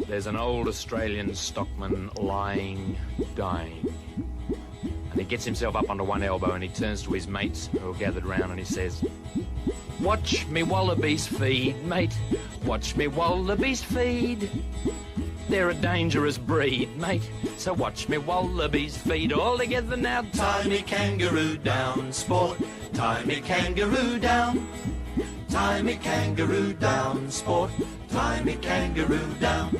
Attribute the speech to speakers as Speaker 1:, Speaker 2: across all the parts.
Speaker 1: There's an old Australian stockman lying, dying. And he gets himself up onto one elbow and he turns to his mates who are gathered round and he says, "Watch me wallabies feed, mate. Watch me wallabies feed. They're a dangerous breed, mate. So watch me wallabies feed. All together now.
Speaker 2: Tie me kangaroo down, sport. Tie me kangaroo down. Tie me kangaroo down, sport. Tie me kangaroo down.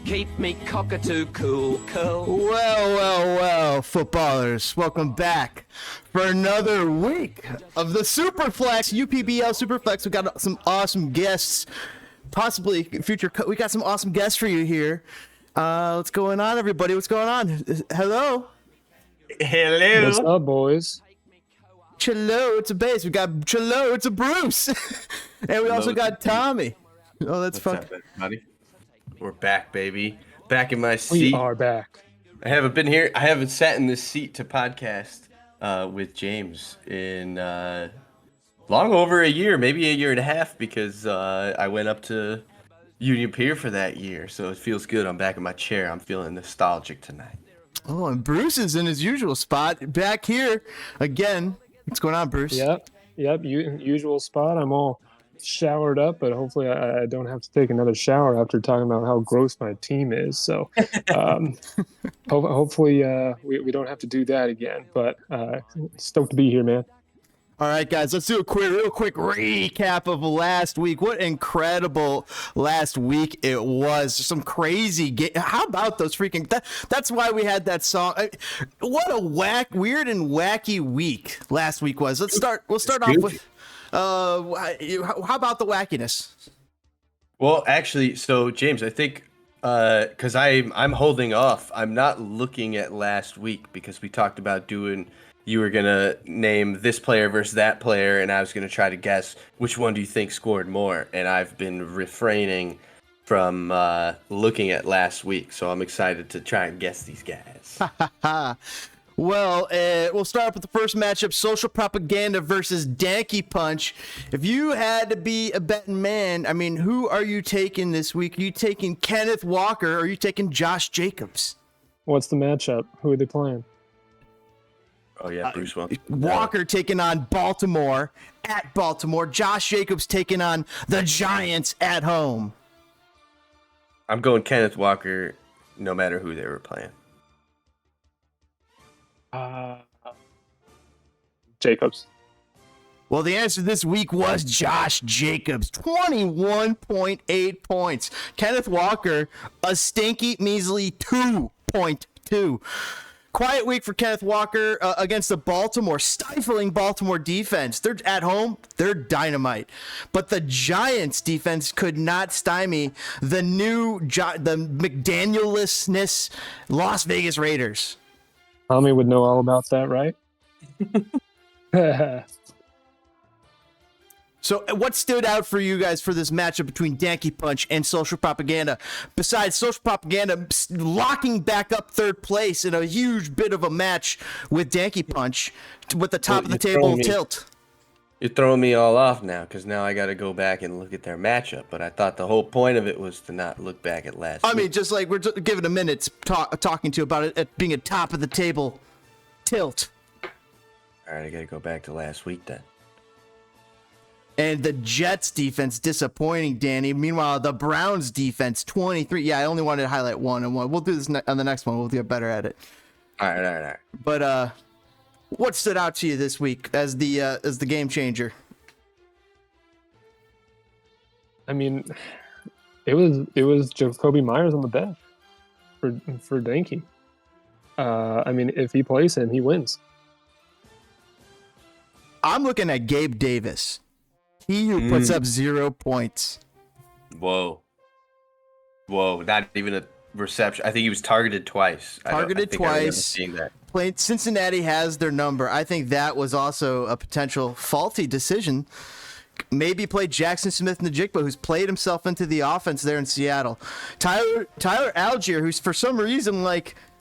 Speaker 1: Keep me cockatoo cool, curl."
Speaker 3: Well, footballers, welcome back for another week of the Superflex, UPBL Superflex. We got some awesome guests, possibly future. We got some awesome guests for you here. What's going on, everybody? What's going on? Hello.
Speaker 4: Hello.
Speaker 5: What's up, boys?
Speaker 3: Chilo, it's a bass. We got Chilo, it's a Bruce. And we also got Tommy. Oh, that's fun.
Speaker 4: What's up, everybody? We're back, baby. Back in my seat.
Speaker 5: We are back.
Speaker 4: I haven't been here. I haven't sat in this seat to podcast with James in long over a year, maybe a year and a half, because I went up to Union Pier for that year. So it feels good. I'm back in my chair. I'm feeling nostalgic tonight.
Speaker 3: Oh, and Bruce is in his usual spot, back here again. What's going on, Bruce?
Speaker 5: Yep. Usual spot. I'm all showered up, but hopefully I don't have to take another shower after talking about how gross my team is. So hopefully we don't have to do that again. But stoked to be here, man.
Speaker 3: All right, guys, let's do a real quick recap of last week. What incredible last week it was. Some crazy game. How about those freaking... That's why we had that song. What a weird and wacky week last week was. We'll start off with... how about the wackiness?
Speaker 4: Well, actually, so James, I think because I'm holding off. I'm not looking at last week because we talked about doing... You were going to name this player versus that player, and I was going to try to guess which one do you think scored more. And I've been refraining from looking at last week, so I'm excited to try and guess these guys.
Speaker 3: Well, we'll start off with the first matchup, Social Propaganda versus DankeyPunch. If you had to be a betting man, I mean, who are you taking this week? Are you taking Kenneth Walker or are you taking Josh Jacobs?
Speaker 5: What's the matchup? Who are they playing?
Speaker 4: Oh, yeah, Bruce Wells.
Speaker 3: Walker taking on Baltimore at Baltimore. Josh Jacobs taking on the Giants at home.
Speaker 4: I'm going Kenneth Walker no matter who they were playing.
Speaker 5: Jacobs.
Speaker 3: Well, the answer this week was Josh Jacobs, 21.8 points. Kenneth Walker, a stinky, measly 2.2. Quiet week for Kenneth Walker against the stifling Baltimore defense. They're at home. They're dynamite. But the Giants defense could not stymie the McDaniel-lessness Las Vegas Raiders.
Speaker 5: Tommy would know all about that, right?
Speaker 3: So what stood out for you guys for this matchup between DankeyPunch and Social Propaganda? Besides Social Propaganda locking back up third place in a huge bit of a match with DankeyPunch with the top of the table tilt.
Speaker 4: You're throwing me all off now because now I got to go back and look at their matchup. But I thought the whole point of it was to not look back at last week.
Speaker 3: I mean, just like we're just giving a minute talking to you about it at being a top of the table tilt.
Speaker 4: All right, I got to go back to last week then.
Speaker 3: And the Jets defense disappointing, Danny. Meanwhile, the Browns defense 23. Yeah, I only wanted to highlight one and one. We'll do this on the next one. We'll get better at it.
Speaker 4: All right.
Speaker 3: But what stood out to you this week as the game changer?
Speaker 5: I mean, it was Jacoby Myers on the bench for Danky. I mean, if he plays him, he wins.
Speaker 3: I'm looking at Gabe Davis. He who puts up 0 points.
Speaker 4: Whoa, not even a reception. I think he was targeted twice.
Speaker 3: Targeted twice. I remember
Speaker 4: seeing that.
Speaker 3: Cincinnati has their number. I think that was also a potential faulty decision. Maybe play Jackson Smith-Njigba, who's played himself into the offense there in Seattle. Tyler Algier, who's for some reason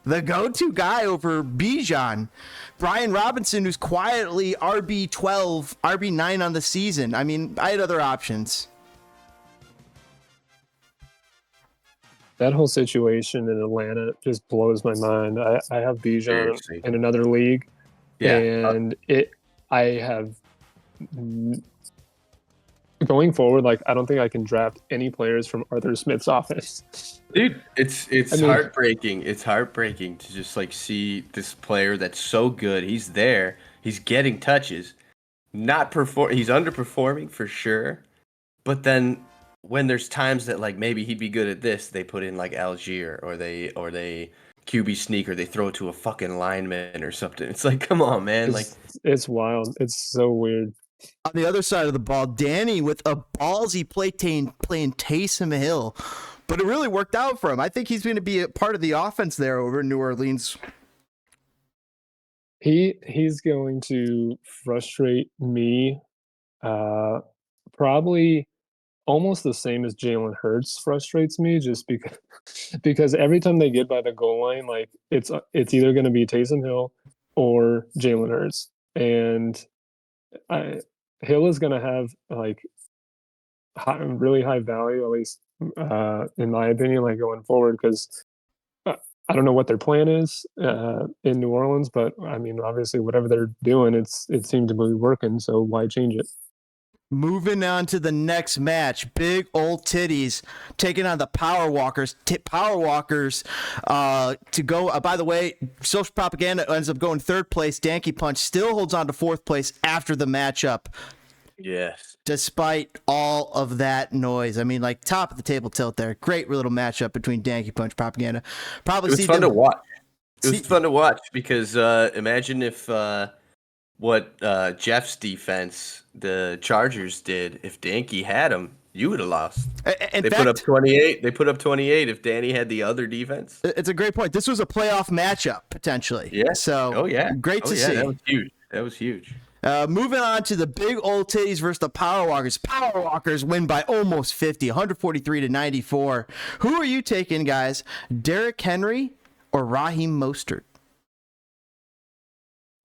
Speaker 3: the go-to guy over Bijan. Brian Robinson, who's quietly RB12, RB9 on the season. I mean, I had other options.
Speaker 5: That whole situation in Atlanta just blows my mind. I have Bijan
Speaker 4: Seriously.
Speaker 5: in another league,
Speaker 4: Yeah.
Speaker 5: and I have going forward. Like, I don't think I can draft any players from Arthur Smith's offense.
Speaker 4: Dude, it's heartbreaking. It's heartbreaking to just like see this player that's so good. He's there. He's getting touches. He's underperforming for sure. But then when there's times that like maybe he'd be good at this, they put in like Algier or they QB sneak or they throw it to a fucking lineman or something. It's like, come on, man.
Speaker 5: It's wild. It's so weird.
Speaker 3: On the other side of the ball, Danny with a ballsy play playing Taysom Hill. But it really worked out for him. I think he's going to be a part of the offense there over in New Orleans.
Speaker 5: He's going to frustrate me probably almost the same as Jalen Hurts frustrates me, just because every time they get by the goal line, like it's either going to be Taysom Hill or Jalen Hurts, and Hill is going to have like really high value, at least in my opinion, like going forward, because I don't know what their plan is in New Orleans, but I mean, obviously, whatever they're doing, it seemed to be working. So why change it?
Speaker 3: Moving on to the next match, Big Old Titties taking on the Power Walkers. Power Walkers to go. By the way, Social Propaganda ends up going third place. DankeyPunch still holds on to fourth place after the matchup.
Speaker 4: Yes.
Speaker 3: Despite all of that noise, I mean, like top of the table tilt there. Great little matchup between DankeyPunch Propaganda. Probably
Speaker 4: It was fun to watch. It was fun to watch because imagine if what Jeff's defense, the Chargers, did. If Dankey had him, you would have lost. They put up 28. They put up 28 if Danny had the other defense.
Speaker 3: It's a great point. This was a playoff matchup potentially.
Speaker 4: Yeah.
Speaker 3: So great to see.
Speaker 4: That was huge. That was huge.
Speaker 3: Moving on to the Big Old Titties versus the Power Walkers. Power Walkers win by almost 50, 143 to 94. Who are you taking, guys? Derrick Henry or Raheem Mostert?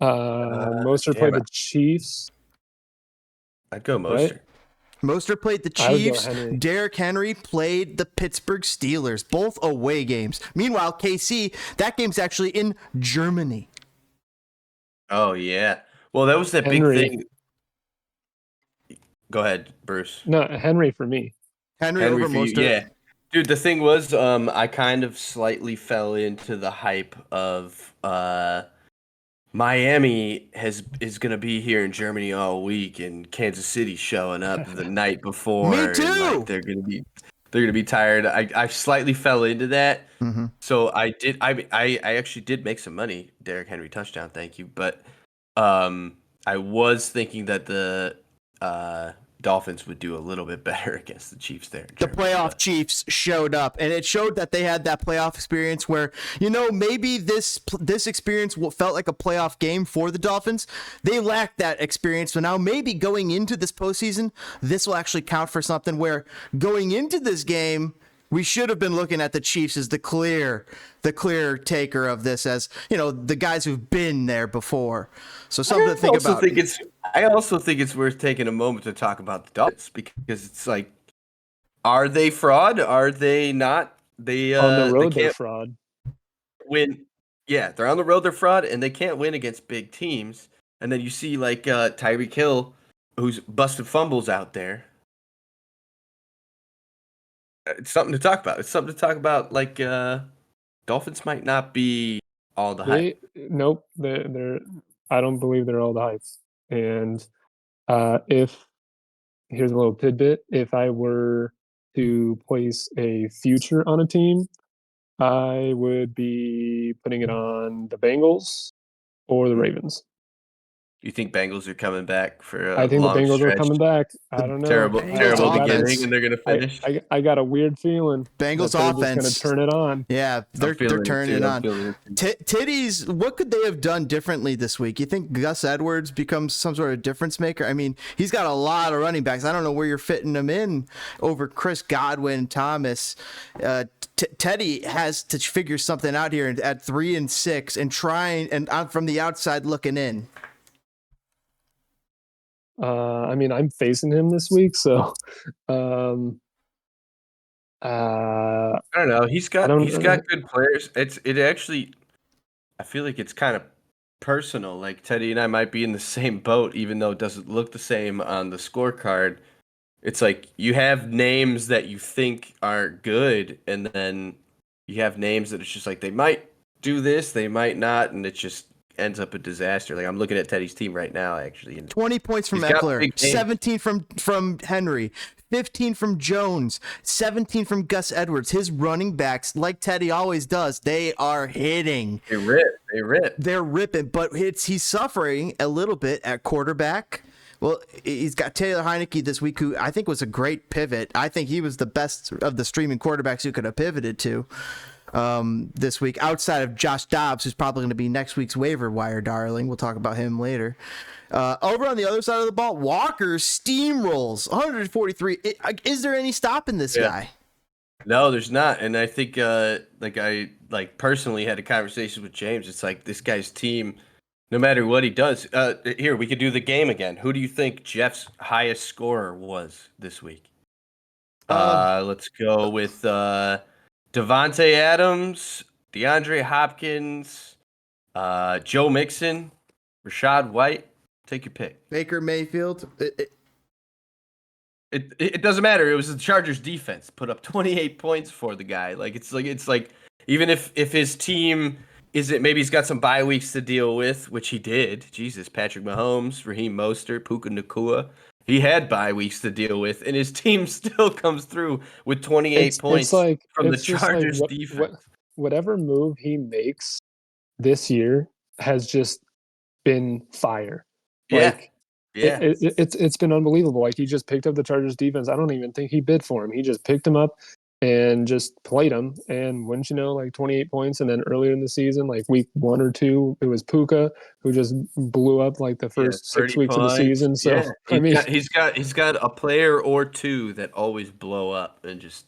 Speaker 5: Mostert played the Chiefs.
Speaker 4: I'd go Mostert.
Speaker 5: Right?
Speaker 3: Mostert played the Chiefs. Derrick Henry played the Pittsburgh Steelers. Both away games. Meanwhile, KC, that game's actually in Germany.
Speaker 4: Oh, yeah. Well, that was that big thing. Go ahead, Bruce.
Speaker 5: No, Henry for me.
Speaker 3: Henry over Mostert.
Speaker 4: Yeah. Dude, the thing was, I kind of slightly fell into the hype of Miami is going to be here in Germany all week, and Kansas City showing up the night before.
Speaker 3: Me too.
Speaker 4: And, like, they're going to be tired. I slightly fell into that.
Speaker 3: Mm-hmm.
Speaker 4: So I did. I actually did make some money. Derrick Henry touchdown. Thank you. But I was thinking that the Dolphins would do a little bit better against the Chiefs there.
Speaker 3: The playoff Chiefs showed up, and it showed that they had that playoff experience where, maybe this experience felt like a playoff game for the Dolphins. They lacked that experience, so now maybe going into this postseason, this will actually count for something where going into this game, we should have been looking at the Chiefs as the clear taker of this, as the guys who've been there before. So something to think about.
Speaker 4: I also think it's worth taking a moment to talk about the Dolphins, because it's like, are they fraud? Are they not? They
Speaker 5: on the road they're fraud.
Speaker 4: Yeah, they're on the road. They're fraud, and they can't win against big teams. And then you see like Tyreek Hill, who's busted fumbles out there. It's something to talk about. It's something to talk about. Like Dolphins might not be all the hype.
Speaker 5: Nope, they're. I don't believe they're all the hype. And here's a little tidbit: if I were to place a future on a team, I would be putting it on the Bengals or the Ravens.
Speaker 4: You think Bengals are coming back for a
Speaker 5: I think the
Speaker 4: long
Speaker 5: Bengals
Speaker 4: stretch?
Speaker 5: are coming back. I don't know.
Speaker 4: Terrible beginning, and they're going to finish.
Speaker 5: I got a weird feeling.
Speaker 3: Bengals
Speaker 5: offense going to turn it on.
Speaker 3: Yeah, they're turning it on. Titties, what could they have done differently this week? You think Gus Edwards becomes some sort of difference maker? I mean, he's got a lot of running backs. I don't know where you're fitting them in over Chris Godwin, Thomas. Teddy has to figure something out here at 3-6 and trying, and I'm from the outside looking in.
Speaker 5: I mean, I'm facing him this week, so I
Speaker 4: don't know. He's got good players. It actually, I feel like it's kind of personal. Like Teddy and I might be in the same boat, even though it doesn't look the same on the scorecard. It's like you have names that you think are good, and then you have names that it's just like they might do this, they might not, and it just ends up a disaster. Like I'm looking at Teddy's team right now, actually.
Speaker 3: 20 points from Eckler, 17 from Henry, 15 from Jones, 17 from Gus Edwards. His running backs, like Teddy always does, they are hitting.
Speaker 4: They rip.
Speaker 3: They're ripping, but he's suffering a little bit at quarterback. Well, he's got Taylor Heineke this week, who I think was a great pivot. I think he was the best of the streaming quarterbacks who could have pivoted to this week, outside of Josh Dobbs, who's probably going to be next week's waiver wire darling. We'll talk about him later. Over on the other side of the ball, Walker steamrolls 143. Is there any stopping this guy?
Speaker 4: No, there's not. And I think I personally had a conversation with James. It's like this guy's team, no matter what he does. Here, we could do the game again. Who do you think Jeff's highest scorer was this week? Let's go with Devontae Adams, DeAndre Hopkins, Joe Mixon, Rachaad White. Take your pick.
Speaker 3: Baker Mayfield.
Speaker 4: It doesn't matter. It was the Chargers defense put up 28 points for the guy. It's like even if his team isn't, maybe he's got some bye weeks to deal with, which he did. Jesus, Patrick Mahomes, Raheem Mostert, Puka Nacua. He had bye weeks to deal with, and his team still comes through with 28 points from the Chargers defense.
Speaker 5: Whatever move he makes this year has just been fire. It's been unbelievable. Like, he just picked up the Chargers defense. I don't even think he bid for him. He just picked him up and just played him. And wouldn't you know, 28 points. And then earlier in the season, like week 1 or 2, it was Puka who just blew up the first 6 weeks
Speaker 4: points
Speaker 5: of the season. So
Speaker 4: he's got a player or two that always blow up and just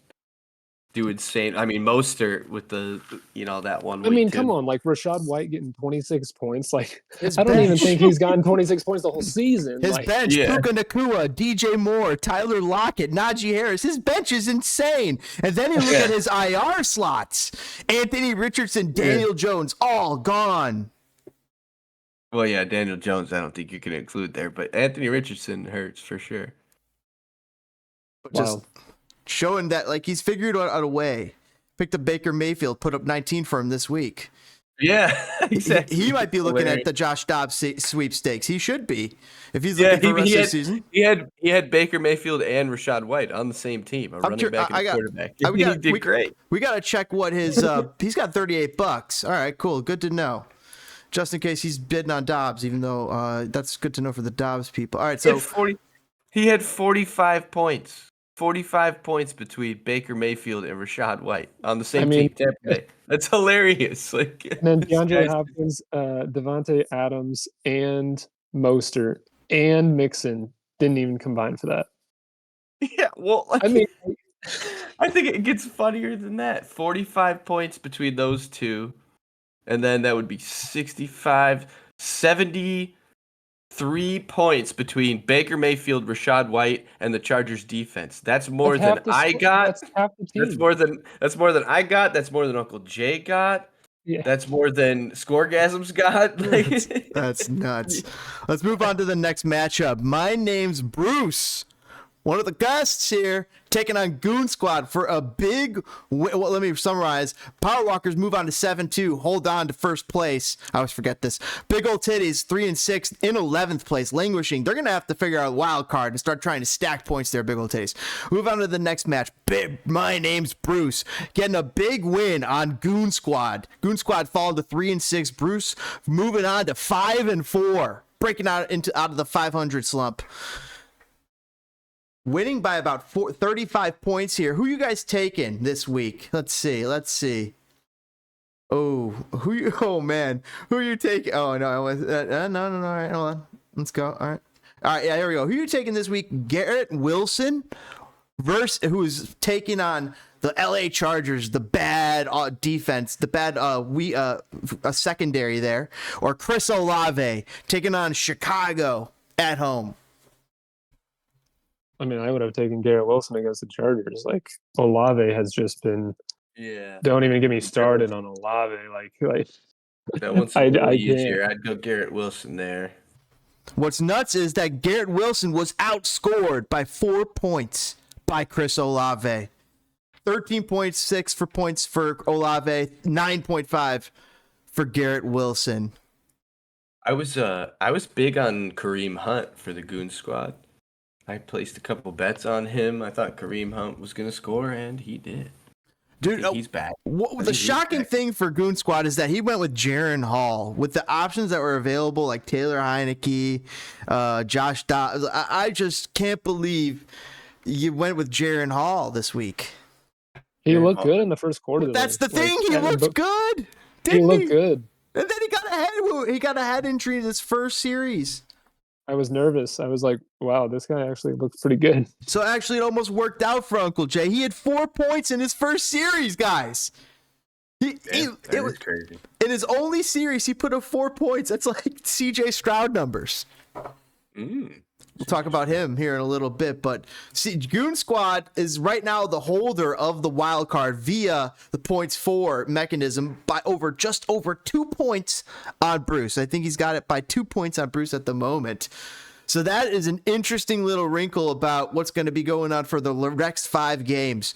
Speaker 4: do insane. I mean, Mostert with the that one week.
Speaker 5: I mean, come on, Rachaad White getting 26 points. I don't even think he's gotten 26 points the whole season.
Speaker 3: His bench, Puka Nacua, DJ Moore, Tyler Lockett, Najee Harris. His bench is insane. And then you look at his IR slots. Anthony Richardson, Daniel Jones, all gone.
Speaker 4: Well, yeah, Daniel Jones, I don't think you can include there, but Anthony Richardson hurts for sure.
Speaker 3: Just showing that he's figured out a way. Picked up Baker Mayfield, put up 19 for him this week.
Speaker 4: Yeah, exactly.
Speaker 3: He might be looking at the Josh Dobbs sweepstakes. He should be, if he's looking for the rest of the season.
Speaker 4: He had Baker Mayfield and Rachaad White on the same team, a running back and a quarterback. He did great.
Speaker 3: We got to check what his he's got $38. All right, cool, good to know. Just in case he's bidding on Dobbs, even though that's good to know for the Dobbs people. All right, so
Speaker 4: he had 45 points. 45 points between Baker Mayfield and Rachaad White on the same team. That's hilarious.
Speaker 5: And then DeAndre Hopkins, Devontae Adams, and Mostert and Mixon didn't even combine for that.
Speaker 4: Yeah, well, I think it gets funnier than that. 45 points between those two, and then that would be 73 points between Baker Mayfield, Rachaad White, and the Chargers defense. That's more than I got.
Speaker 5: That's half the team.
Speaker 4: That's more than I got. That's more than Uncle Jay got.
Speaker 5: Yeah.
Speaker 4: That's more than Scoregasms got.
Speaker 3: That's nuts. Let's move on to the next matchup. My name's Bruce. One of the guests here taking on Goon Squad for a big win. Well, let me summarize. Power Walkers move on to 7-2. Hold on to first place. I always forget this. Big Old Titties 3-6 in 11th place, languishing. They're going to have to figure out a wild card and start trying to stack points there, Big Old Titties. Move on to the next match. My name's Bruce. Getting a big win on Goon Squad. Goon Squad falling to 3-6. Bruce moving on to 5-4. Breaking out of the 500 slump. Winning by about 35 points here. Who you guys taking this week? Let's see. Oh man. Who are you taking? Oh, no. No. All right, hold on. Let's go. All right, yeah, here we go. Who are you taking this week? Garrett Wilson who's taking on the LA Chargers, the bad defense, the bad secondary there, or Chris Olave taking on Chicago at home?
Speaker 5: I mean, I would have taken Garrett Wilson against the Chargers. Like Olave has just been.
Speaker 4: Yeah.
Speaker 5: Don't even get me started on Olave. Like
Speaker 4: That one's a
Speaker 5: I
Speaker 4: little
Speaker 5: can't.
Speaker 4: easier. I'd go Garrett Wilson there.
Speaker 3: What's nuts is that Garrett Wilson was outscored by 4 points by Chris Olave. 13.6 for points for Olave, 9.5 for Garrett Wilson.
Speaker 4: I was big on Kareem Hunt for the Goon squad. I placed a couple bets on him. I thought Kareem Hunt was going to score, and he did.
Speaker 3: Dude,
Speaker 4: he's back.
Speaker 3: The shocking thing for Goon Squad is that he went with Jaron Hall with the options that were available, like Taylor Heineke, Josh Dobbs. I just can't believe you went with Jaron Hall this week.
Speaker 5: He looked good in the first quarter.
Speaker 3: That's the thing. He looked good. He
Speaker 5: looked good.
Speaker 3: And then he got a head injury in his first series.
Speaker 5: I was nervous. I was like, wow, this guy actually looks pretty good.
Speaker 3: So actually it almost worked out for Uncle Jay. He had 4 points in his first series, guys. It was
Speaker 4: crazy.
Speaker 3: In his only series, he put up 4 points. That's like CJ Stroud numbers. We'll talk about him here in a little bit, but Goon Squad is right now the holder of the wild card via the points for mechanism by just over 2 points on Bruce. I think he's got it by 2 points on Bruce at the moment. So that is an interesting little wrinkle about what's going to be going on for the next 5 games.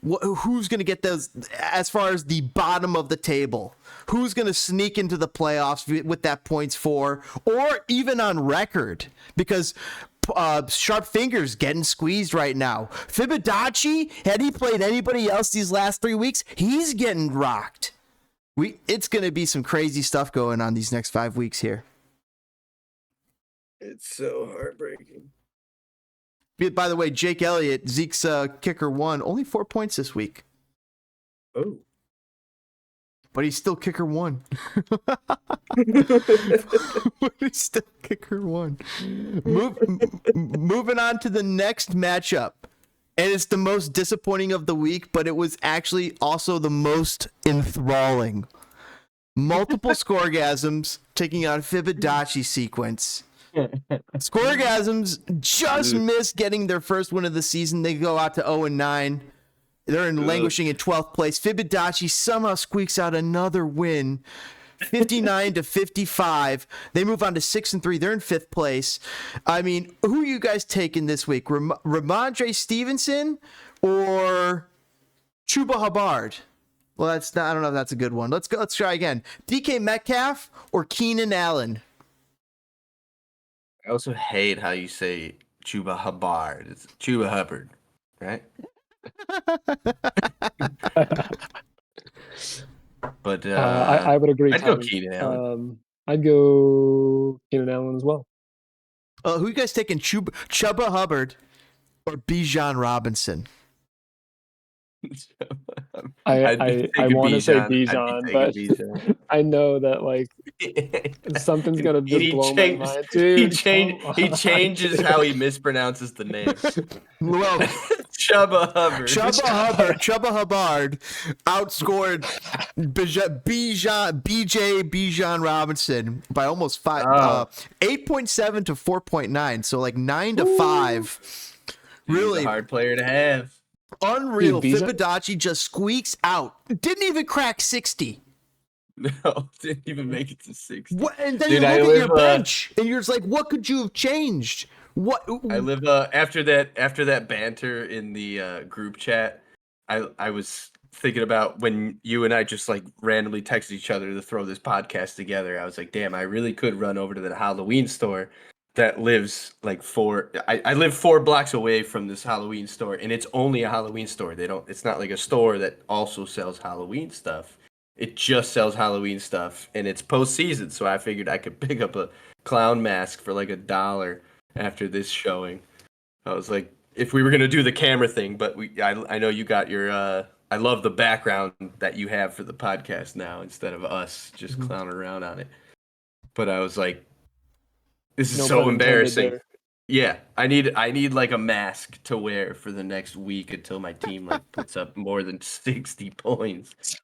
Speaker 3: Who's going to get those as far as the bottom of the table? Who's going to sneak into the playoffs with that points for, or even on record? Because Sharp Fingers getting squeezed right now. Fibodacci, had he played anybody else these last 3 weeks, he's getting rocked. It's going to be some crazy stuff going on these next 5 weeks here.
Speaker 4: It's so heartbreaking.
Speaker 3: By the way, Jake Elliott, Zeke's kicker, won only 4 points this week.
Speaker 4: Oh.
Speaker 3: But he's still kicker 1. He's still kicker 1. Moving on to the next matchup. And it's the most disappointing of the week, but it was actually also the most enthralling. Multiple Scoregasms taking on Fibodacci sequence. Scoregasms just missed getting their first win of the season. They go out to 0-9. They're languishing in 12th place. Fibodacci somehow squeaks out another win, 59-55. They move on to 6-3. They're in 5th place. I mean, who are you guys taking this week? Ramondre Stevenson or Chuba Hubbard? Well, I don't know if that's a good one. Let's try again. DK Metcalf or Keenan Allen?
Speaker 4: I also hate how you say Chuba Hubbard. It's Chuba Hubbard, right? But
Speaker 5: I would agree.
Speaker 4: I'd go Keenan Allen.
Speaker 5: I'd go Keenan Allen as well.
Speaker 3: Who you guys taking, Chuba Hubbard or Bijan Robinson?
Speaker 5: I want to say Bijan, but I know that like something's gonna just blow my mind. Dude,
Speaker 4: he changes how he mispronounces the name.
Speaker 3: Well,
Speaker 4: Chuba Hubbard.
Speaker 3: Chuba Hubbard outscored Bijan Robinson by almost 8.7 to 4.9. So like 9 to 5. Really
Speaker 4: He's a hard player to have.
Speaker 3: Unreal. Fibodacci just squeaks out. Didn't even crack 60.
Speaker 4: No, didn't even make it to 60.
Speaker 3: What? And then you look at your bench, and you're just like, what could you have changed? What?
Speaker 4: I live after that banter in the group chat. I was thinking about when you and I just like randomly texted each other to throw this podcast together. I was like, damn, I really could run over to the Halloween store that lives like I live 4 blocks away from this Halloween store, and it's only a Halloween store. It's not like a store that also sells Halloween stuff. It just sells Halloween stuff, and it's postseason, so I figured I could pick up a clown mask for like $1 after this showing. I was like, if we were gonna do the camera thing, but I know you got your I love the background that you have for the podcast now instead of us just clowning around on it. But I was like, this is so embarrassing. Yeah, I need like a mask to wear for the next week until my team like puts up more than 60 points.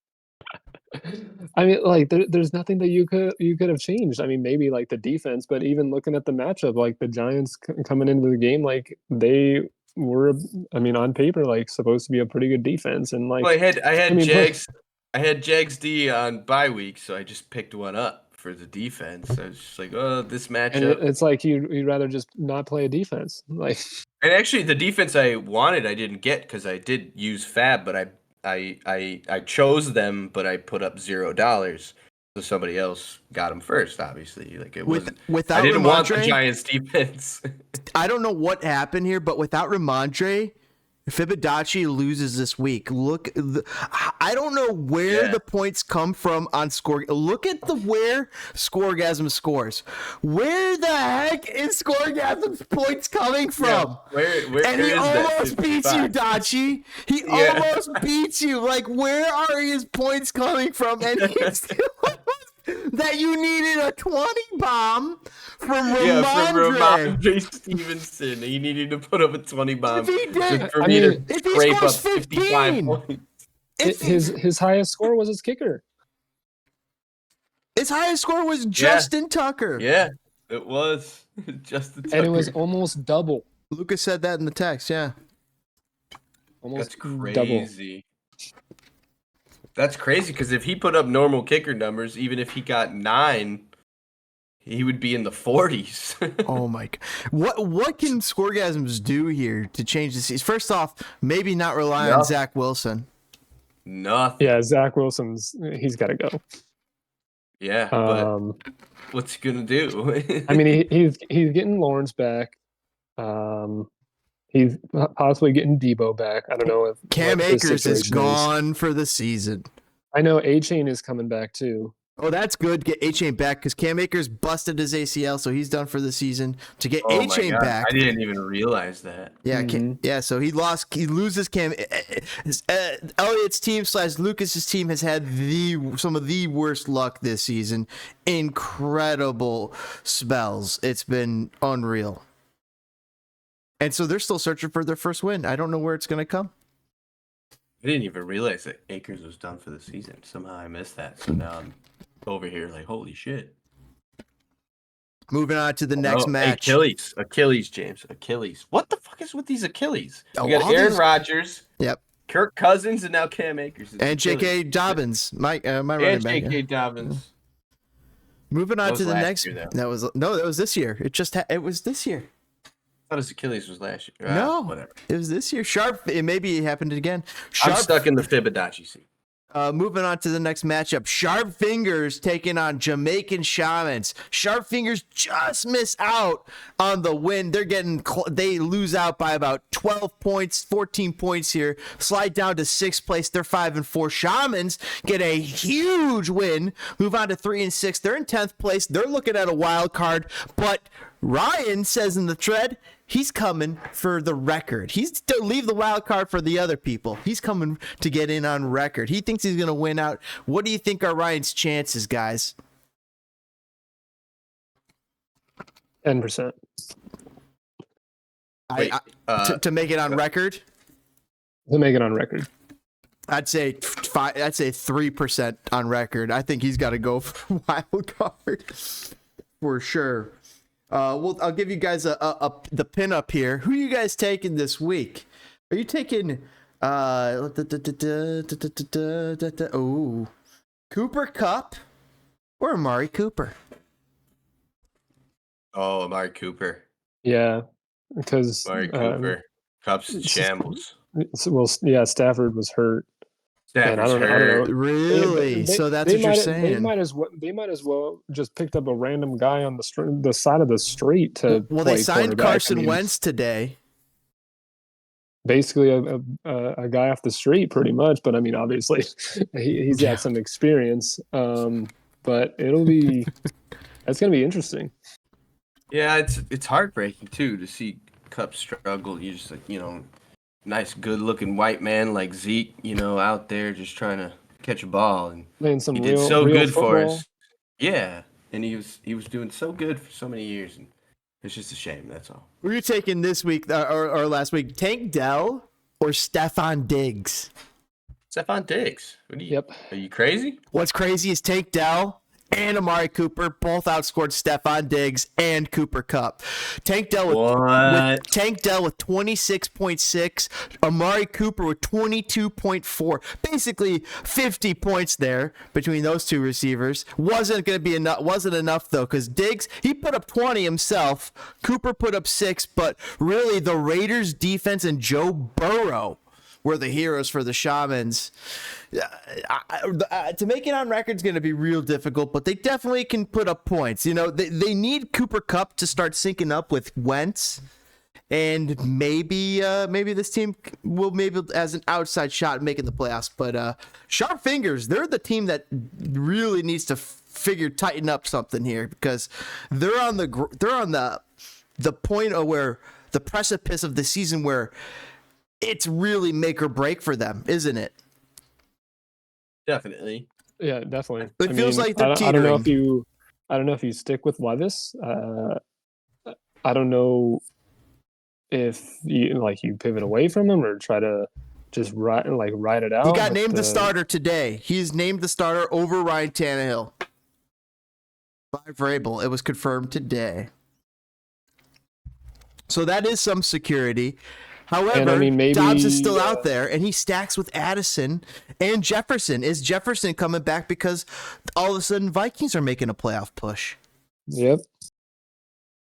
Speaker 5: I mean, like there's nothing that you could have changed. I mean, maybe like the defense, but even looking at the matchup, like the Giants coming into the game, like they were, I mean, on paper, like supposed to be a pretty good defense, and like
Speaker 4: Well, I had
Speaker 5: mean,
Speaker 4: Jags D on bye week, so I just picked one up for the defense. I was just like, oh, this
Speaker 5: and
Speaker 4: matchup.
Speaker 5: it's like you'd rather just not play a defense, like.
Speaker 4: And actually, the defense I wanted, I didn't get because I did use Fab, but I chose them, but I put up $0. So somebody else got them first. Obviously, like it wasn't.
Speaker 3: Without
Speaker 4: I didn't want the
Speaker 3: Ramondre,
Speaker 4: Giants defense.
Speaker 3: I don't know what happened here, but without Ramondre, Fibodacci loses this week. I don't know where the points come from on score. Look at where Scoregasms scores. Where the heck is Scoregasms points coming from?
Speaker 4: Yeah, where
Speaker 3: and he
Speaker 4: is
Speaker 3: almost
Speaker 4: that
Speaker 3: beats you, Dachi. He almost beats you. Like, where are his points coming from? And he's still that you needed a 20 bomb from
Speaker 4: Ramondre Stevenson. He needed to put up a 20 bomb for me to scrape up 55 points.
Speaker 5: His highest score was his kicker.
Speaker 3: His highest score was Justin Tucker.
Speaker 4: Yeah, it was Justin Tucker.
Speaker 5: And it was almost double.
Speaker 3: Lucas said that in the text, yeah.
Speaker 5: Almost
Speaker 4: That's crazy. That's crazy because if he put up normal kicker numbers, even if he got 9, he would be in the 40s.
Speaker 3: Oh my! What can Scoregasms do here to change the season? First off, maybe not rely on Zach Wilson.
Speaker 4: Nothing.
Speaker 5: Yeah, Zach Wilson's he's got to go.
Speaker 4: Yeah, but what's he gonna do?
Speaker 5: I mean, he's getting Lawrence back. He's possibly getting Debo back. I don't know if
Speaker 3: Cam Akers is gone for the season.
Speaker 5: I know A-Chain is coming back too.
Speaker 3: Oh, that's good. Get A-Chain back because Cam Akers busted his ACL, so he's done for the season. To get A-Chain back,
Speaker 4: I didn't even realize that.
Speaker 3: Yeah, so he loses Cam. Elliott's team / Lucas's team has had some of the worst luck this season. Incredible spells. It's been unreal. And so they're still searching for their first win. I don't know where it's going to come.
Speaker 4: I didn't even realize that Akers was done for the season. Somehow I missed that. So now I'm over here like, holy shit.
Speaker 3: Moving on to the next match.
Speaker 4: Achilles, James. Achilles. What the fuck is with these Achilles? We got
Speaker 3: all
Speaker 4: Aaron
Speaker 3: these-
Speaker 4: Rodgers.
Speaker 3: Yep.
Speaker 4: Kirk Cousins, and now Cam Akers. It's
Speaker 3: And J.K.
Speaker 4: Achilles.
Speaker 3: Dobbins. My running back.
Speaker 4: J.K. Dobbins.
Speaker 3: Moving on
Speaker 4: That
Speaker 3: to
Speaker 4: was
Speaker 3: the
Speaker 4: last
Speaker 3: next.
Speaker 4: year, though.
Speaker 3: That was this year. It was this year.
Speaker 4: I thought his Achilles was last year.
Speaker 3: No,
Speaker 4: whatever.
Speaker 3: It was this year. Maybe it happened again.
Speaker 4: I'm stuck in the Fibodacci seat.
Speaker 3: Moving on to the next matchup. Sharp Fingers taking on Jamaican Shamans. Sharp Fingers just miss out on the win. They lose out by about 12 points, 14 points here. Slide down to 6th place. They're 5-4. Shamans get a huge win. Move on to 3-6. They're in 10th place. They're looking at a wild card, but Ryan says in the thread, he's coming for the record. He's to leave the wild card for the other people. He's coming to get in on record. He thinks he's going to win out. What do you think are Ryan's chances, guys?
Speaker 5: 10%.
Speaker 3: To make it on record?
Speaker 5: To make it on record.
Speaker 3: I'd say 3% on record. I think he's got to go for wild card for sure. I'll give you guys the pin up here. Who are you guys taking this week? Are you taking Cooper Kupp or Amari Cooper?
Speaker 4: Oh, Amari Cooper.
Speaker 5: Yeah, because
Speaker 4: Amari Cooper. Kupp's in shambles.
Speaker 5: Well, yeah, Stafford was hurt.
Speaker 4: Stafford's hurt.
Speaker 3: Really? So that's what you're saying.
Speaker 5: They might as well just picked up a random guy on the side of the street to.
Speaker 3: Well, they signed Carson Wentz today.
Speaker 5: Basically, a guy off the street, pretty much. But I mean, obviously, he's got some experience. But that's gonna be interesting.
Speaker 4: Yeah, it's heartbreaking too to see Kupp struggle. You just nice, good-looking white man like Zeke, out there just trying to catch a ball, and he did so good for us. Yeah, and he was doing so good for so many years, and It's just a shame. That's all.
Speaker 3: Were you taking this week or last week? Tank Dell or Stefan Diggs?
Speaker 4: Stephon Diggs. What are you?
Speaker 5: Yep.
Speaker 4: Are you crazy?
Speaker 3: What's crazy is Tank Dell and Amari Cooper both outscored Stefan Diggs and Cooper Kupp. Tank Dell with 26.6, Amari Cooper with 22.4. Basically 50 points there between those two receivers. Wasn't enough though, because Diggs, he put up 20 himself. Cooper put up 6, but really the Raiders defense and Joe Burrow were the heroes for the Shamans. To make it on record is going to be real difficult, but they definitely can put up points. You know, they need Cooper Kupp to start syncing up with Wentz, and maybe this team will as an outside shot making the playoffs. But sharp fingers, they're the team that really needs to tighten up something here, because they're on the point of where the precipice of the season where it's really make or break for them, isn't it?
Speaker 4: Definitely.
Speaker 5: Yeah, definitely.
Speaker 3: It feels like they're
Speaker 5: I don't know
Speaker 3: teetering.
Speaker 5: if you stick with Levis. I don't know if you pivot away from him or try to just ride it out.
Speaker 3: He got named the starter today. He's named the starter over Ryan Tannehill by Vrabel. It was confirmed today. So that is some security. However,
Speaker 5: maybe
Speaker 3: Dobbs is still out there, and he stacks with Addison and Jefferson. Is Jefferson coming back because all of a sudden Vikings are making a playoff push?
Speaker 5: Yep.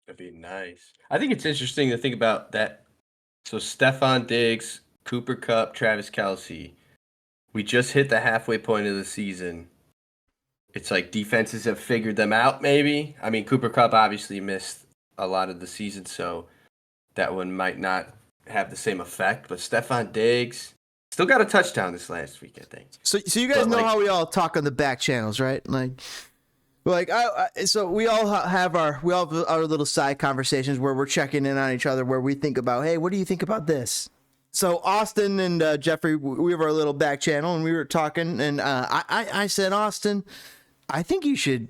Speaker 4: That'd be nice. I think it's interesting to think about that. So Stefon Diggs, Cooper Kupp, Travis Kelce. We just hit the halfway point of the season. It's like defenses have figured them out, maybe. I mean, Cooper Kupp obviously missed a lot of the season, so that one might not have the same effect, but Stefon Diggs still got a touchdown this last week, I think.
Speaker 3: So you guys know how we all talk on the back channels, right? So we all have our little side conversations where we're checking in on each other, where we think about, hey, what do you think about this? So Austin and Jeffrey, we have our little back channel, and we were talking, and I said, Austin, I think you should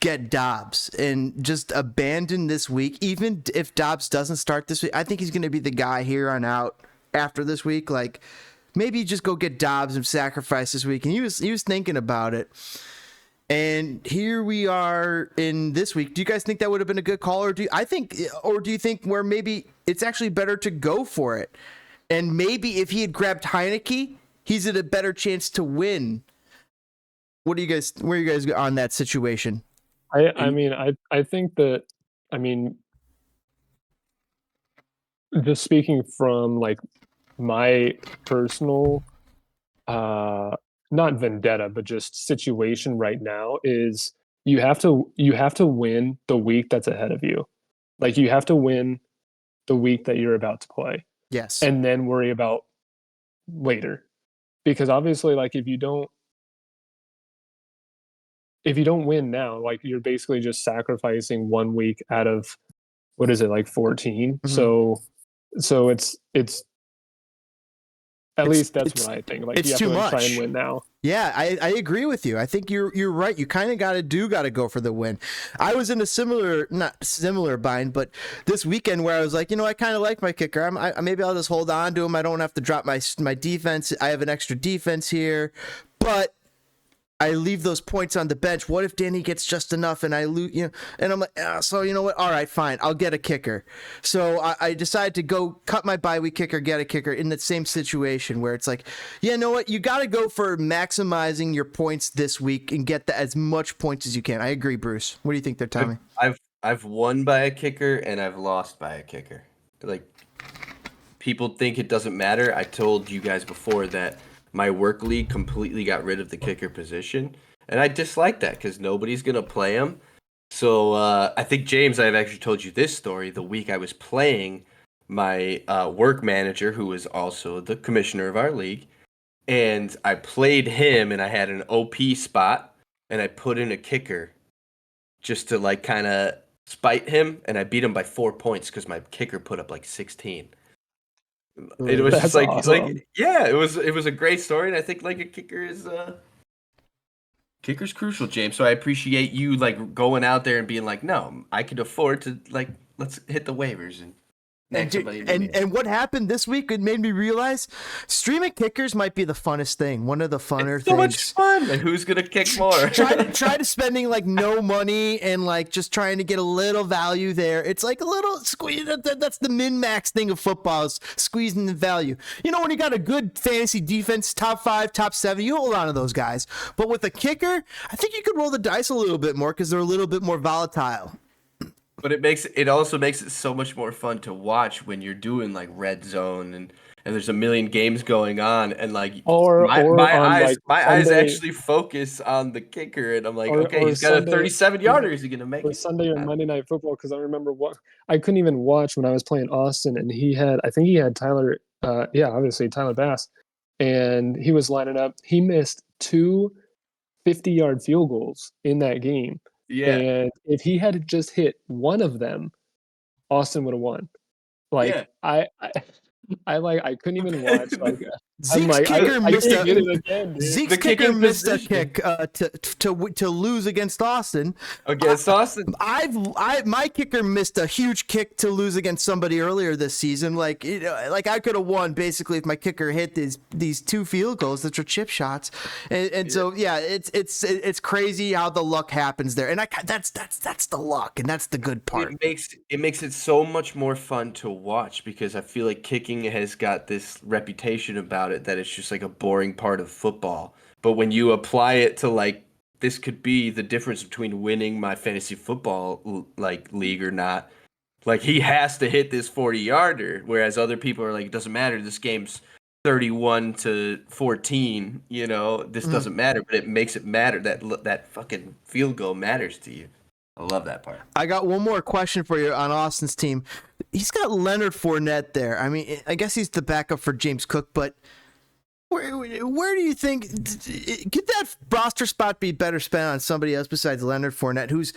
Speaker 3: get Dobbs and just abandon this week. Even if Dobbs doesn't start this week, I think he's going to be the guy here on out after this week. Like, maybe just go get Dobbs and sacrifice this week. And he was thinking about it. And here we are in this week. Do you guys think that would have been a good call, or do you think where maybe it's actually better to go for it? And maybe if he had grabbed Heineke, he's at a better chance to win. Where are you guys on that situation?
Speaker 5: I think that, just speaking from like my personal, not vendetta, but just situation right now, is you have to win the week that's ahead of you. Like, you have to win the week that you're about to play.
Speaker 3: Yes.
Speaker 5: And then worry about later. Because obviously, like, if you don't win now, like, you're basically just sacrificing 1 week out of, what is it, like 14?
Speaker 3: Mm-hmm.
Speaker 5: So it's at least that's what I think. Like,
Speaker 3: it's
Speaker 5: you have
Speaker 3: too
Speaker 5: to
Speaker 3: much.
Speaker 5: try and win now.
Speaker 3: Yeah, I agree with you. I think you're right. You kind of got to go for the win. I was in a not similar bind, but this weekend where I was like, I kind of like my kicker. Maybe I'll just hold on to him. I don't have to drop my defense. I have an extra defense here, but I leave those points on the bench. What if Danny gets just enough and I lose? And I'm like, so you know what? All right, fine. I'll get a kicker. So I decided to go cut my bye week kicker, get a kicker in that same situation where it's like, you know what? You got to go for maximizing your points this week and get as much points as you can. I agree, Bruce. What do you think there, Tommy?
Speaker 4: I've won by a kicker and I've lost by a kicker. Like, people think it doesn't matter. I told you guys before that my work league completely got rid of the kicker position, and I dislike that because nobody's going to play him. So I think, James, I've actually told you this story. The week I was playing my work manager, who was also the commissioner of our league, and I played him, and I had an OP spot, and I put in a kicker just to, like, kind of spite him, and I beat him by 4 points because my kicker put up like 16. It was
Speaker 5: That's
Speaker 4: just like,
Speaker 5: awesome.
Speaker 4: yeah, it was a great story, and I think like a kicker's kicker's crucial, James. So I appreciate you like going out there and being like, no, I could afford to like let's hit the waivers and
Speaker 3: And what happened this week? It made me realize streaming kickers might be the funnest thing. One of the funner
Speaker 4: it's so
Speaker 3: things.
Speaker 4: much fun. Like, who's gonna kick more?
Speaker 3: try to spending like no money and like just trying to get a little value there. It's like a little squeeze. That's the min-max thing of football, is squeezing the value. You know, when you got a good fantasy defense, top 5, top 7, you hold on to those guys. But with a kicker, I think you could roll the dice a little bit more because they're a little bit more volatile.
Speaker 4: But it also makes it so much more fun to watch when you're doing like red zone and there's a million games going on, and like my eyes actually focus on the kicker, and I'm like, okay, he's got a 37-yarder. Is he gonna make it?
Speaker 5: Sunday or Monday Night Football, because I remember I couldn't even watch when I was playing Austin, and I think he had Tyler, obviously Tyler Bass, and he was lining up. He missed 2 50-yard field goals in that game.
Speaker 4: Yeah.
Speaker 5: And if he had just hit one of them, Austin would have won. Like, yeah. I couldn't even watch. Like,
Speaker 3: Zeke's kicker missed a kick to lose against Austin. My kicker missed a huge kick to lose against somebody earlier this season. Like, you know, like I could have won basically if my kicker hit these 2 field goals that are chip shots. So yeah, it's crazy how the luck happens there, and that's the luck, and that's the good part.
Speaker 4: It makes it so much more fun to watch, because I feel like kicking has got this reputation about it that it's just like a boring part of football. But when you apply it to, like, this could be the difference between winning my fantasy football like league or not. Like, he has to hit this 40-yarder, whereas other people are like, it doesn't matter. This game's 31-14. You know, this doesn't matter, but it makes it matter. That fucking field goal matters to you. I love that part.
Speaker 3: I got one more question for you on Austin's team. He's got Leonard Fournette there. I mean, I guess he's the backup for James Cook, but where do you think could that roster spot be better spent on somebody else besides Leonard Fournette, who's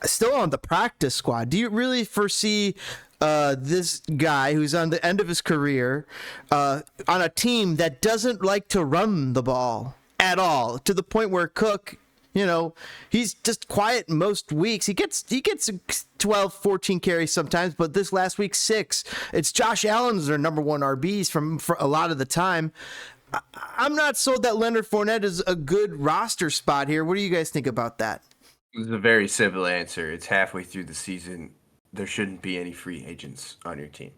Speaker 3: still on the practice squad? Do you really foresee this guy who's on the end of his career on a team that doesn't like to run the ball at all, to the point where Cook, you know, he's just quiet most weeks. He gets 12, 14 carries sometimes, but this last week 6. It's Josh Allen's their number 1 RBs for a lot of the time. I'm not sold that Leonard Fournette is a good roster spot here. What do you guys think about that?
Speaker 4: It's a very simple answer. It's halfway through the season. There shouldn't be any free agents on your team.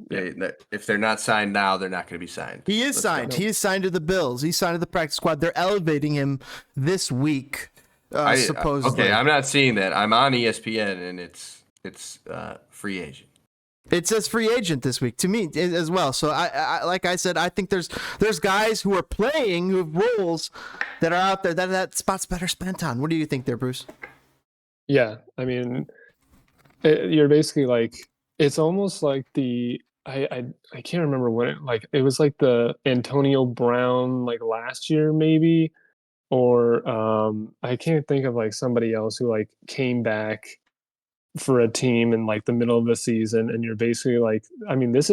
Speaker 4: If they're not signed now, they're not going to be signed.
Speaker 3: He is signed. He is signed to the Bills. He's signed to the practice squad. They're elevating him this week, supposedly.
Speaker 4: Okay, I'm not seeing that. I'm on ESPN, and it's free agent.
Speaker 3: It says free agent this week to me as well. So I like I said, I think there's guys who are playing, who have roles that are out there that spot's better spent on. What do you think there, Bruce?
Speaker 5: Yeah, I mean, you're basically like, it's almost like I can't remember what it was like the Antonio Brown like last year maybe, or I can't think of like somebody else who like came back for a team in like the middle of the season, and you're basically like, I mean, that's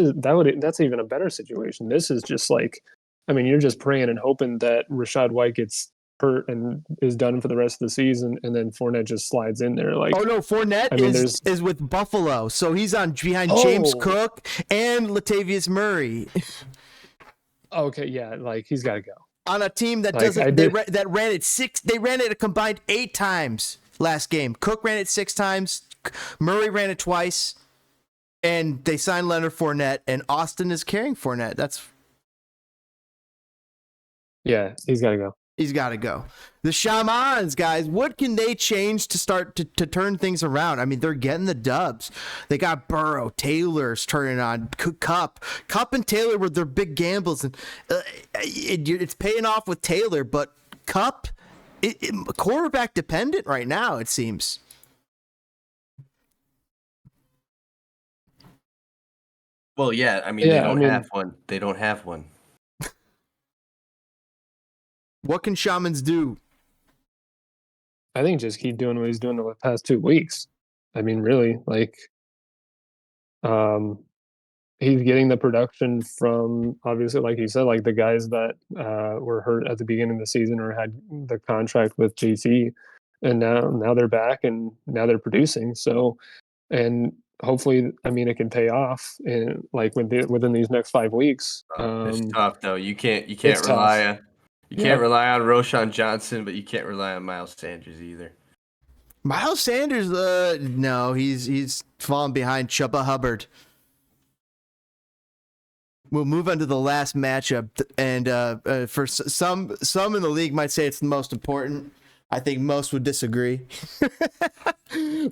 Speaker 5: even a better situation. This is just like, I mean, you're just praying and hoping that Rachaad White gets hurt and is done for the rest of the season, and then Fournette just slides in there. Like,
Speaker 3: oh no, Fournette is with Buffalo, so he's on behind James Cook and Latavius Murray.
Speaker 5: Okay, yeah, like he's got to go
Speaker 3: on a team that doesn't. That ran it 6. They ran it a combined 8 times last game. Cook ran it 6 times. Murray ran it twice, and they signed Leonard Fournette, and Austin is carrying Fournette.
Speaker 5: He's got to go.
Speaker 3: He's got to go. The Shamans, guys, what can they change to start to turn things around? I mean, they're getting the dubs. They got Burrow, Taylor's turning on, Kupp and Taylor were their big gambles, and it's paying off with Taylor, but Kupp, quarterback dependent right now, it seems.
Speaker 4: Well, yeah, I mean, they don't have one. They don't have one.
Speaker 3: What can Shamans do?
Speaker 5: I think just keep doing what he's doing the past 2 weeks. I mean, really, like, he's getting the production from, obviously, like you said, like the guys that were hurt at the beginning of the season or had the contract with JC, and now they're back and now they're producing. So, and hopefully, I mean, it can pay off in like within these next 5 weeks.
Speaker 4: It's tough though. You can't
Speaker 5: It's
Speaker 4: rely
Speaker 5: tough.
Speaker 4: on can't rely on Roshan Johnson, but you can't rely on Miles Sanders either.
Speaker 3: Miles Sanders, no, he's falling behind Chuba Hubbard. We'll move on to the last matchup, and for some in the league might say it's the most important. I think most would disagree.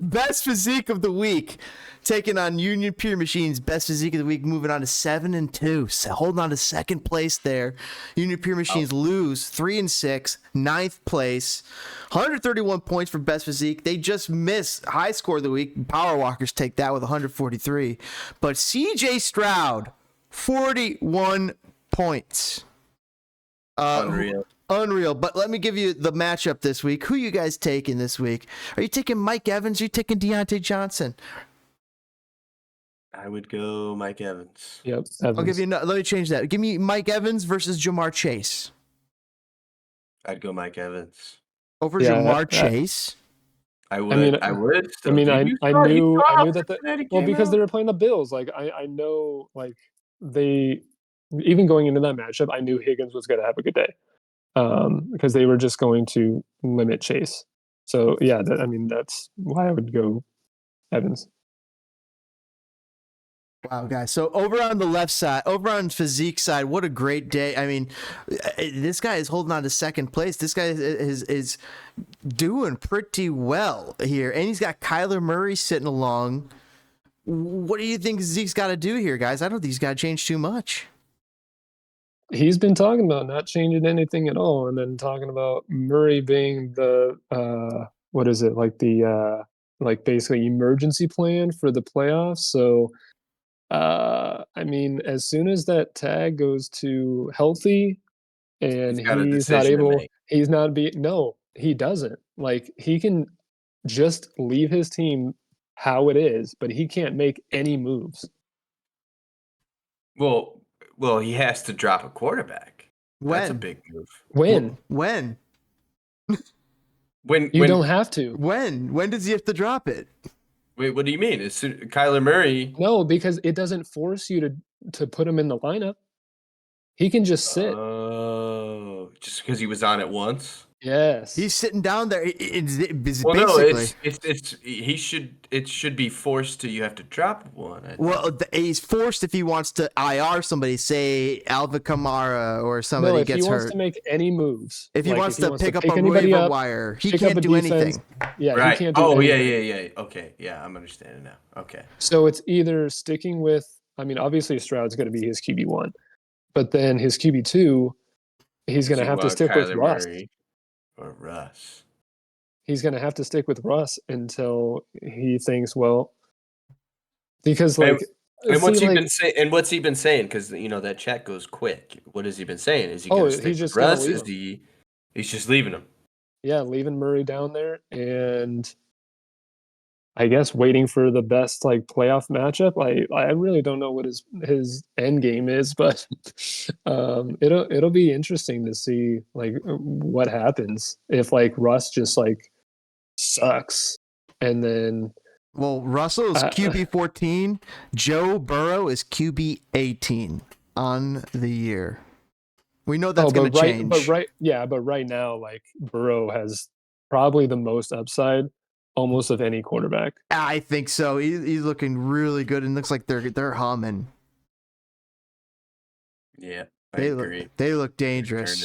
Speaker 3: Best physique of the week, taking on Union Pier Michines. Best physique of the week, moving on to 7-2, holding on to second place there. Union Pier Machines lose 3-6, ninth place, 131 points for best physique. They just miss high score of the week. Power Walkers take that with 143, but CJ Stroud, 41 points. Unreal. But let me give you the matchup this week. Who you guys taking this week? Are you taking Mike Evans? Are you taking Deontay Johnson?
Speaker 4: I would go Mike Evans.
Speaker 5: Yep.
Speaker 3: I'll give you. Let me change that. Give me Mike Evans versus Jamar Chase.
Speaker 4: I'd go Mike Evans
Speaker 3: over Jamar Chase.
Speaker 4: I would. I would.
Speaker 5: I mean, I knew that. Well, because they were playing the Bills. Like I know, like they even going into that matchup, I knew Higgins was going to have a good day. Because they were just going to limit Chase. So yeah, that's why I would go Evans.
Speaker 3: Wow, guys. So over on the left side, over on Phyzeke side, what a great day. I mean, this guy is holding on to second place. This guy is doing pretty well here. And he's got Kyler Murray sitting along. What do you think Zeke's got to do here, guys? I don't think he's got to change too much.
Speaker 5: He's been talking about not changing anything at all, and then talking about Murray being the what is it, like the like basically emergency plan for the playoffs. So I mean, as soon as that tag goes to healthy and he's not able, he doesn't. Like he can just leave his team how it is, but he can't make any moves.
Speaker 4: Well, he has to drop a quarterback.
Speaker 3: When?
Speaker 4: That's a big move.
Speaker 5: When?
Speaker 3: When
Speaker 5: you don't have to.
Speaker 3: When does he have to drop it?
Speaker 4: Wait, what do you mean? Is Kyler Murray?
Speaker 5: No, because it doesn't force you to put him in the lineup. He can just sit.
Speaker 4: Oh, just because he was on it once.
Speaker 5: Yes,
Speaker 3: he's sitting down there.
Speaker 4: It should be forced to. You have to drop one.
Speaker 3: He's forced if he wants to IR somebody, say Alvin Kamara or somebody gets hurt.
Speaker 5: If he wants to make any moves,
Speaker 3: if he wants to pick up a waiver wire, he can't do anything.
Speaker 5: Yeah,
Speaker 4: right.
Speaker 5: He can't do anything.
Speaker 4: Yeah. Okay, yeah, I'm understanding now. Okay.
Speaker 5: So it's either sticking with. I mean, obviously Stroud's going to be his QB1, but then his QB2, he's going to have to stick with Russ.
Speaker 4: Or Russ.
Speaker 5: He's going to have to stick with Russ until he thinks, well, because like,
Speaker 4: and what's he been saying? Because that chat goes quick. What has he been saying? Is he going to stick with Russ? He's just leaving him?
Speaker 5: Yeah, leaving Murray down there, and I guess waiting for the best like playoff matchup. I really don't know what his end game is, but it'll be interesting to see like what happens if like Russ just like sucks, and then
Speaker 3: Russell is QB 14, Joe Burrow is QB 18 on the year. We know that's going to change.
Speaker 5: But right now, like Burrow has probably the most upside. Almost of any quarterback.
Speaker 3: I think so. He's looking really good, and looks like they're humming.
Speaker 4: Yeah, I agree.
Speaker 3: They look dangerous.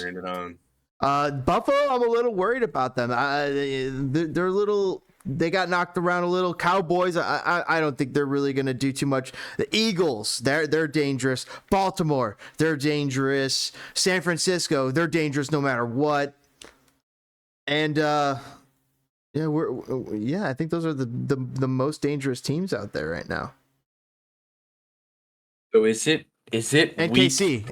Speaker 3: Buffalo, I'm a little worried about them. They're a little. They got knocked around a little. Cowboys, I don't think they're really going to do too much. The Eagles, they're dangerous. Baltimore, they're dangerous. San Francisco, they're dangerous no matter what. And I think those are the most dangerous teams out there right now.
Speaker 4: So is it
Speaker 3: and
Speaker 4: week,
Speaker 3: KC?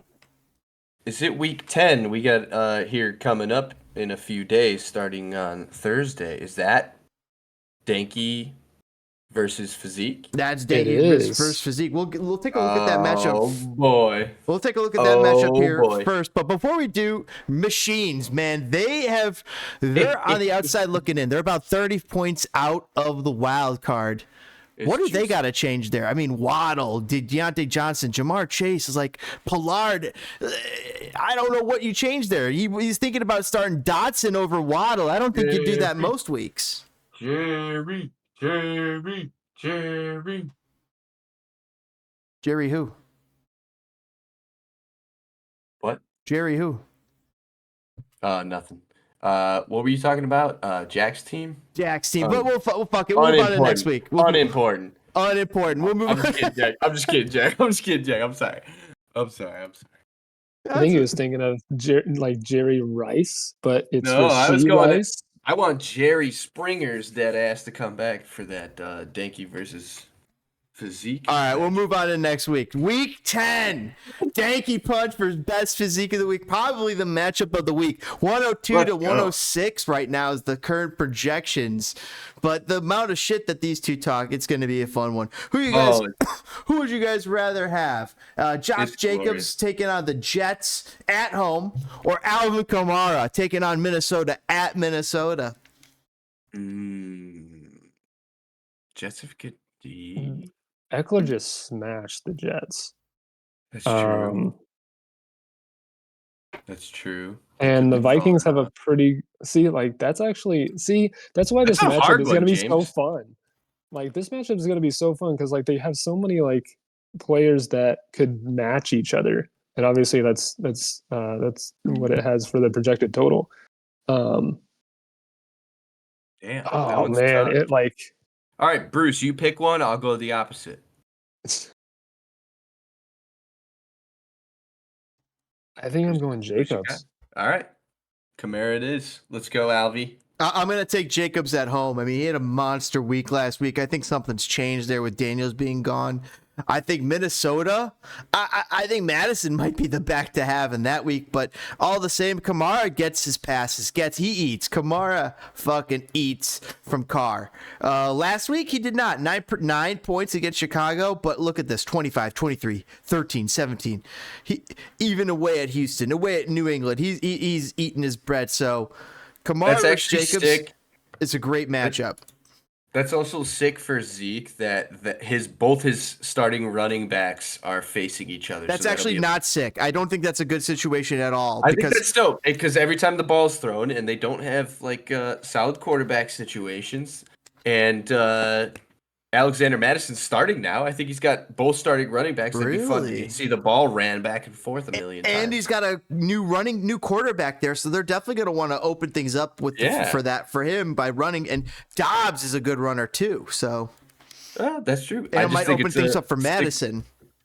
Speaker 4: Is it week 10? We got here coming up in a few days, starting on Thursday. Is that Dankey versus Phyzeke?
Speaker 3: That's Dankey versus Phyzeke. We'll take a look at that matchup.
Speaker 4: Oh boy.
Speaker 3: We'll take a look at that matchup here first. But before we do, Michines, man, they're on the outside looking in. They're about 30 points out of the wild card. What do they got to change there? I mean, Waddle, Deontay Johnson, Jamar Chase is like Pollard. I don't know what you changed there. He's thinking about starting Dotson over Waddle. I don't think you do that most weeks.
Speaker 4: Jerry.
Speaker 3: Jerry who?
Speaker 4: What?
Speaker 3: Jerry who?
Speaker 4: Nothing. What were you talking about? Jack's team?
Speaker 3: Jack's team. But we'll fuck it. We'll move on to next week.
Speaker 4: Unimportant.
Speaker 3: We'll move on.
Speaker 4: I'm just kidding, Jack. I'm sorry.
Speaker 5: I think he was thinking of Jerry Rice, but it's
Speaker 4: No, I was going.
Speaker 5: Rice.
Speaker 4: I want Jerry Springer's dead ass to come back for that Dankey versus Phyzeke.
Speaker 3: All right, we'll move on to next week. Week 10. DankeyPunch for best physique of the week. Probably the matchup of the week. 102 to 106 right now is the current projections. But the amount of shit that these two talk, it's going to be a fun one. Who would you guys rather have? Josh Jacobs taking on the Jets at home, or Alvin Kamara taking on Minnesota at Minnesota?
Speaker 4: Jets have good D.
Speaker 5: Eckler just smashed the Jets.
Speaker 4: That's true. That's true.
Speaker 5: And the Vikings have a pretty that's why this matchup is going to be so fun. Like this matchup is going to be so fun because like they have so many like players that could match each other, and obviously that's what it has for the projected total.
Speaker 4: Damn.
Speaker 5: Oh man,
Speaker 4: tough. All right, Bruce, you pick one. I'll go the opposite.
Speaker 5: I think I'm going Jacobs.
Speaker 4: All right. Kamara it is. Let's go, Alvy.
Speaker 3: I'm going to take Jacobs at home. I mean, he had a monster week last week. I think something's changed there with Daniels being gone. I think Minnesota, I think Madison might be the back to have in that week, but all the same, Kamara gets his passes, he eats. Kamara fucking eats from Carr. Last week, he did not. 9 points against Chicago, but look at this, 25, 23, 13, 17. Even away at Houston, away at New England, he's eating his bread, so Kamara versus Jacobs sick. Is a great matchup.
Speaker 4: That's also sick for Zeke that both his starting running backs are facing each other.
Speaker 3: That's actually not sick. I don't think that's a good situation at all.
Speaker 4: I think that's dope because every time the ball's thrown and they don't have like solid quarterback situations, and Alexander Madison's starting now. I think he's got both starting running backs. Really? That'd be fun. You can see the ball ran back and forth a million times.
Speaker 3: And he's got a new quarterback there, so they're definitely going to want to open things up for him by running. And Dobbs is a good runner too, so
Speaker 4: that's true.
Speaker 3: And it might open things up for Madison.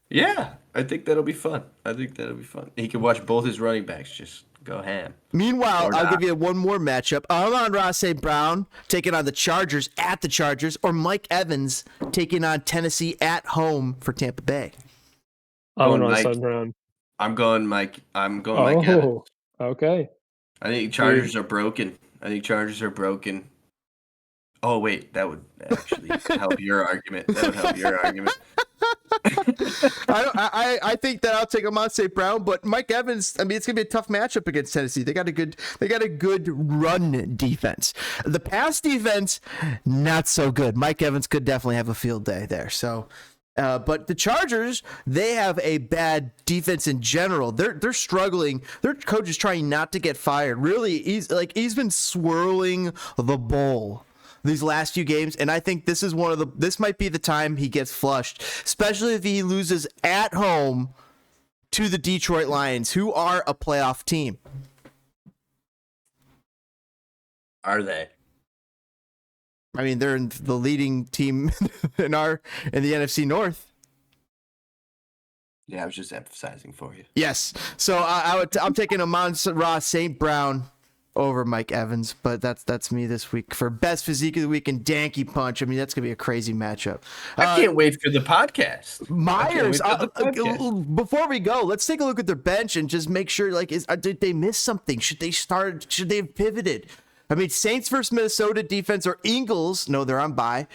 Speaker 4: Yeah, I think that'll be fun. He can watch both his running backs just go ham.
Speaker 3: Meanwhile, I'll give you one more matchup. Amon-Ra St. Brown taking on the Chargers at the Chargers, or Mike Evans taking on Tennessee at home for Tampa Bay.
Speaker 5: Amon-Ra St. Brown.
Speaker 4: I'm going Mike Evans.
Speaker 5: Okay.
Speaker 4: I think Chargers are broken. Oh, wait, that would actually help your argument.
Speaker 3: I think that I'll take Amon St. Brown, but Mike Evans, I mean, it's gonna be a tough matchup against Tennessee. They got a good run defense. The pass defense, not so good. Mike Evans could definitely have a field day there. So but the Chargers, they have a bad defense in general. They're struggling. Their coach is trying not to get fired. Really, he's been swirling the bowl these last few games, and I think this might be the time he gets flushed, especially if he loses at home to the Detroit Lions, who are a playoff team.
Speaker 4: Are they?
Speaker 3: I mean, they're the leading team in the NFC North.
Speaker 4: Yeah, I was just emphasizing for you.
Speaker 3: Yes, so I'm taking Amon-Ra St. Brown over Mike Evans, but that's me this week for best physique of the week and DankeyPunch. I mean, that's gonna be a crazy matchup.
Speaker 4: I can't wait for the podcast.
Speaker 3: Myers, before we go, let's take a look at their bench and just make sure, did they miss something? Should they have pivoted? I mean, Saints versus Minnesota defense or Eagles? No, they're on bye.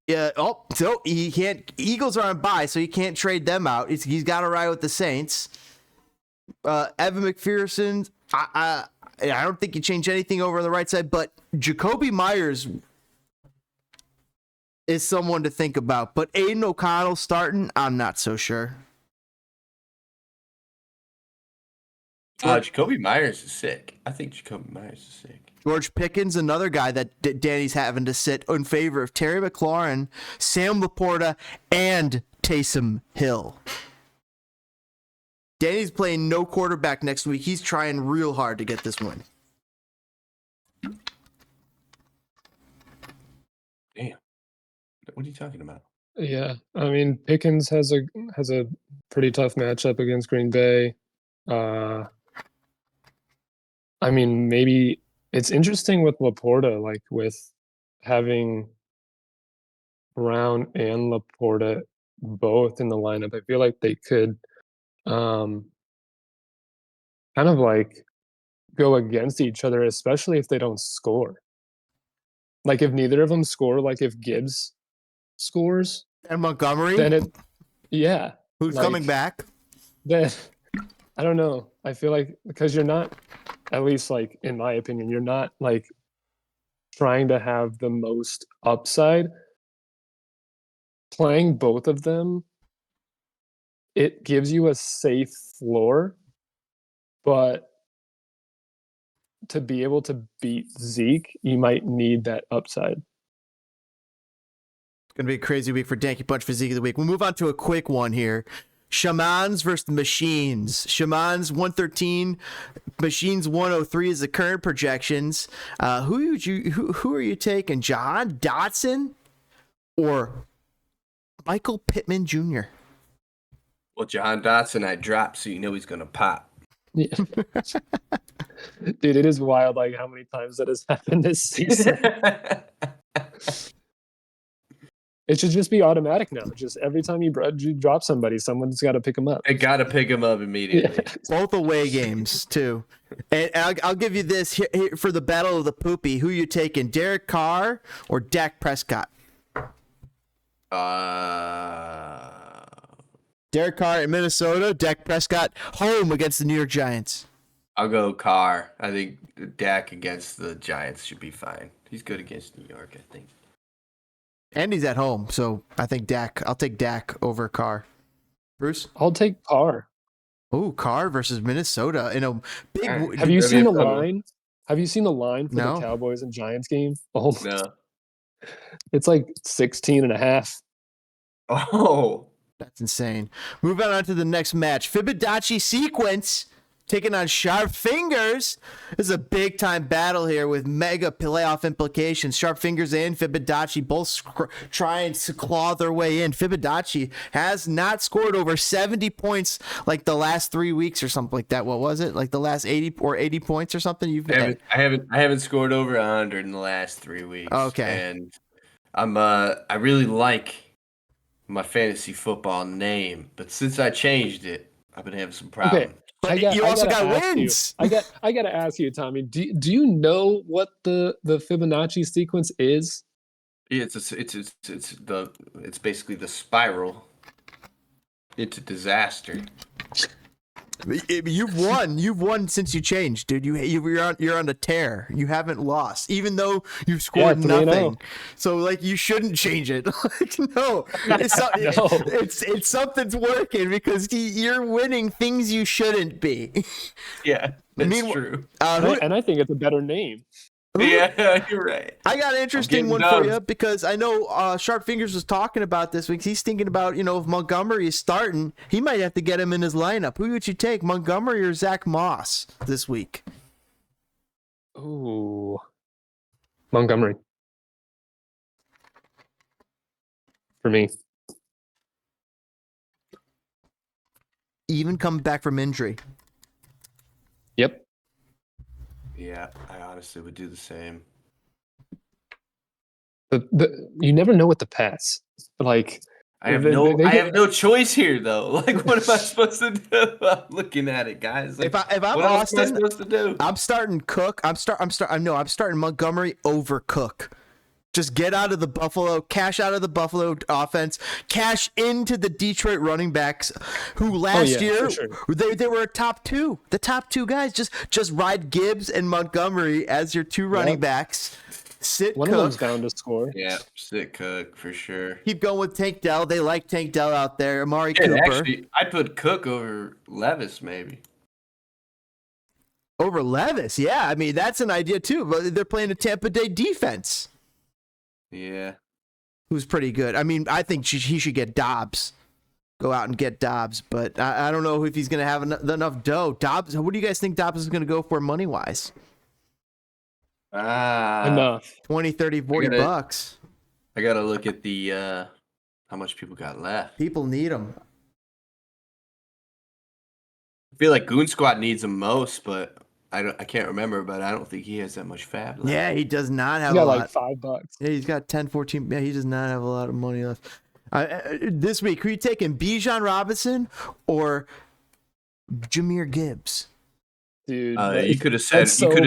Speaker 3: Yeah. Oh, so he can't. Eagles are on bye, so he can't trade them out. He's got to ride with the Saints. Evan McPherson. I don't think you change anything over on the right side, but Jacoby Myers is someone to think about. But Aiden O'Connell starting, I'm not so sure.
Speaker 4: Jacoby Myers is sick. I think Jacoby Myers is sick.
Speaker 3: George Pickens, another guy that Danny's having to sit in favor of Terry McLaurin, Sam Laporta, and Taysom Hill. Danny's playing no quarterback next week. He's trying real hard to get this win.
Speaker 4: Damn. What are you talking about?
Speaker 5: Yeah, I mean Pickens has a pretty tough matchup against Green Bay. I mean, maybe it's interesting with Laporta, like with having Brown and Laporta both in the lineup. I feel like they could kind of like go against each other, especially if they don't score. Like if neither of them score, like if Gibbs scores
Speaker 3: And Montgomery,
Speaker 5: then
Speaker 3: who's
Speaker 5: like,
Speaker 3: coming back?
Speaker 5: then I don't know. I feel like because you're not, at least like in my opinion, you're not like trying to have the most upside. Playing both of them, it gives you a safe floor, but to be able to beat Zeke, you might need that upside.
Speaker 3: It's going to be a crazy week for DankeyPunch Phyzeke of the Week. We'll move on to a quick one here. Shamans versus the Michines. Shamans 113, Michines 103 is the current projections. Who are you taking? John Dotson or Michael Pittman Jr.?
Speaker 4: Well, John Dotson, I dropped, so you know he's gonna pop.
Speaker 5: Yeah. Dude, it is wild like how many times that has happened this season. It should just be automatic now. Just every time you drop somebody, someone's got to pick them up.
Speaker 4: I gotta pick him up immediately.
Speaker 5: Yeah.
Speaker 3: Both away games too. And I'll give you this here for the battle of the poopy. Who you taking, Derek Carr or Dak Prescott? Derek Carr in Minnesota, Dak Prescott home against the New York Giants.
Speaker 4: I'll go Carr. I think Dak against the Giants should be fine. He's good against New York, I think.
Speaker 3: And he's at home, so I think Dak. I'll take Dak over Carr. Bruce?
Speaker 5: I'll take Carr.
Speaker 3: Oh, Carr versus Minnesota in a big.
Speaker 5: Have you seen the line? Have you seen the line for
Speaker 3: No.
Speaker 5: the Cowboys and Giants game? Oh,
Speaker 4: No.
Speaker 5: it's like 16.5.
Speaker 4: Oh.
Speaker 3: That's insane. Moving on to the next match. Fibodacci sequence taking on Sharp Fingers. This is a big time battle here with mega playoff implications. Sharp Fingers and Fibodacci both trying to claw their way in. Fibodacci has not scored over 70 points like the last 3 weeks or something like that. What was it? Like the last 80 points or something?
Speaker 4: I haven't scored over 100 in the last 3 weeks.
Speaker 3: Okay.
Speaker 4: And I really like my fantasy football name, but since I changed it, I've been having some problems.
Speaker 5: Okay.
Speaker 3: But you also got wins.
Speaker 5: I got to ask you, Tommy. Do you know what the Fibonacci sequence is?
Speaker 4: Yeah, it's basically the spiral into disaster.
Speaker 3: You've won since you changed, dude. You're on a tear. You haven't lost, even though you've scored nothing. So like you shouldn't change it. Like, no, it's something's working because you're winning things you shouldn't be.
Speaker 4: Yeah, that's true.
Speaker 5: And I think it's a better name.
Speaker 4: Yeah, you're right.
Speaker 3: I got an interesting one for you because I know Sharp Fingers was talking about this week. He's thinking about, if Montgomery is starting, he might have to get him in his lineup. Who would you take, Montgomery or Zach Moss this week?
Speaker 5: Ooh, Montgomery for me.
Speaker 3: Even coming back from injury.
Speaker 5: Yep.
Speaker 4: Yeah, I honestly would do the same.
Speaker 5: You never know with the Pats. Like
Speaker 4: I have no choice here though. Like, what am I supposed to do? I'm looking at it, guys. Like,
Speaker 3: if I'm
Speaker 4: what
Speaker 3: Austin,
Speaker 4: else am I supposed to do?
Speaker 3: I'm starting Cook. I'm starting Montgomery over Cook. Just get out of the Buffalo, cash out of the Buffalo offense, cash into the Detroit running backs, who last year they were the top two guys. Just ride Gibbs and Montgomery as your two running backs. Sit
Speaker 5: One of them's
Speaker 3: Cook.
Speaker 5: bound to score.
Speaker 4: Yeah, sit Cook for sure.
Speaker 3: Keep going with Tank Dell. They like Tank Dell out there. Amari
Speaker 4: Yeah,
Speaker 3: Cooper.
Speaker 4: actually, I'd put Cook over Levis maybe.
Speaker 3: Over Levis. Yeah, I mean, that's an idea too. But they're playing a Tampa Bay defense.
Speaker 4: Yeah.
Speaker 3: Who's pretty good. I mean, I think he should get Dobbs. Go out and get Dobbs. But I don't know if he's going to have enough dough. Dobbs, what do you guys think Dobbs is going to go for money-wise?
Speaker 5: Enough.
Speaker 3: 20, 30, 40 bucks.
Speaker 4: I got to look at the how much people got left.
Speaker 3: People need him.
Speaker 4: I feel like Goon Squad needs him most, but I can't remember, but I don't think he has that much fab left.
Speaker 3: Yeah, he does not have
Speaker 5: He got
Speaker 3: a lot.
Speaker 5: like $5.
Speaker 3: Yeah, he's got 10, 14. Yeah, he does not have a lot of money left. This week, who are you taking, Bijan Robinson or Jahmyr Gibbs?
Speaker 5: Dude,
Speaker 4: you could have said
Speaker 5: so
Speaker 4: you could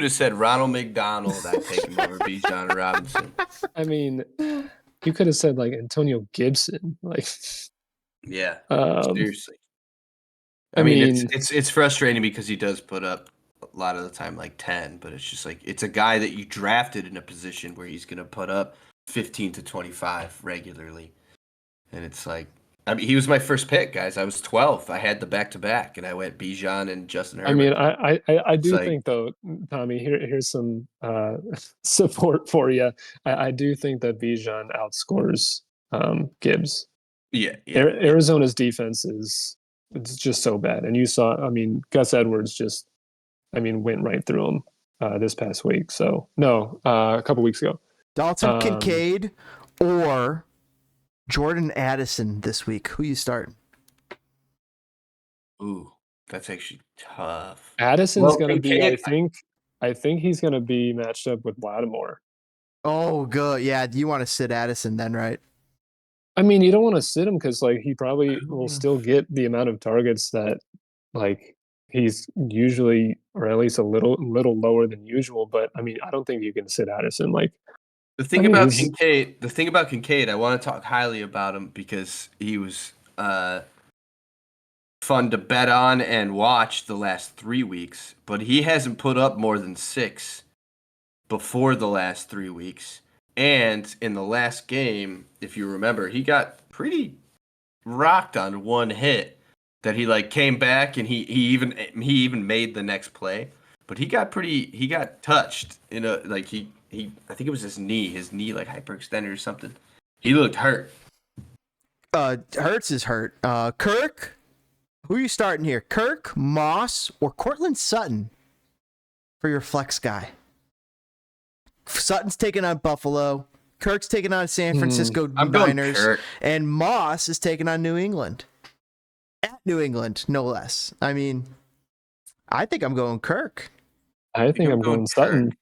Speaker 4: have said Ronald McDonald. I'd take him over Bijan Robinson.
Speaker 5: I mean, you could have said like Antonio Gibson. Like,
Speaker 4: yeah,
Speaker 5: um,
Speaker 4: seriously.
Speaker 5: I mean,
Speaker 4: it's frustrating because he does put up a lot of the time like 10, but it's just like it's a guy that you drafted in a position where he's gonna put up 15 to 25 regularly, and it's like, I mean, he was my first pick, guys. I was 12. I had the back-to-back, and I went Bijan and Justin Herbert.
Speaker 5: I mean, I do think though, Tommy, here's some support for you. I do think that Bijan outscores Gibbs.
Speaker 4: Yeah.
Speaker 5: Arizona's defense is it's just so bad, and you saw. I mean, Gus Edwards went right through him this past week. So no, a couple weeks ago.
Speaker 3: Dalton Kincaid or Jordan Addison this week. Who you starting?
Speaker 4: Ooh, that's actually tough.
Speaker 5: Addison's going to be, I think he's going to be matched up with Lattimore.
Speaker 3: Oh, good. Yeah, you want to sit Addison then, right?
Speaker 5: I mean, you don't want to sit him because like he probably will still get the amount of targets that like he's usually, or at least a little lower than usual. But I mean, I don't think you can sit Addison. Like
Speaker 4: the thing about Kincaid, I want to talk highly about him because he was fun to bet on and watch the last 3 weeks, but he hasn't put up more than 6 before the last 3 weeks. And in the last game, if you remember, he got pretty rocked on one hit that he like came back and he even made the next play. But he got touched in a like he I think it was his knee like hyperextended or something. He looked hurt.
Speaker 3: Hurts is hurt. Kirk, who are you starting here? Kirk, Moss, or Cortland Sutton for your flex guy? Sutton's taking on Buffalo. Kirk's taking on San Francisco Niners. And Moss is taking on New England. At New England, no less. I mean, I think I'm going Kirk.
Speaker 5: I think I'm going Sutton.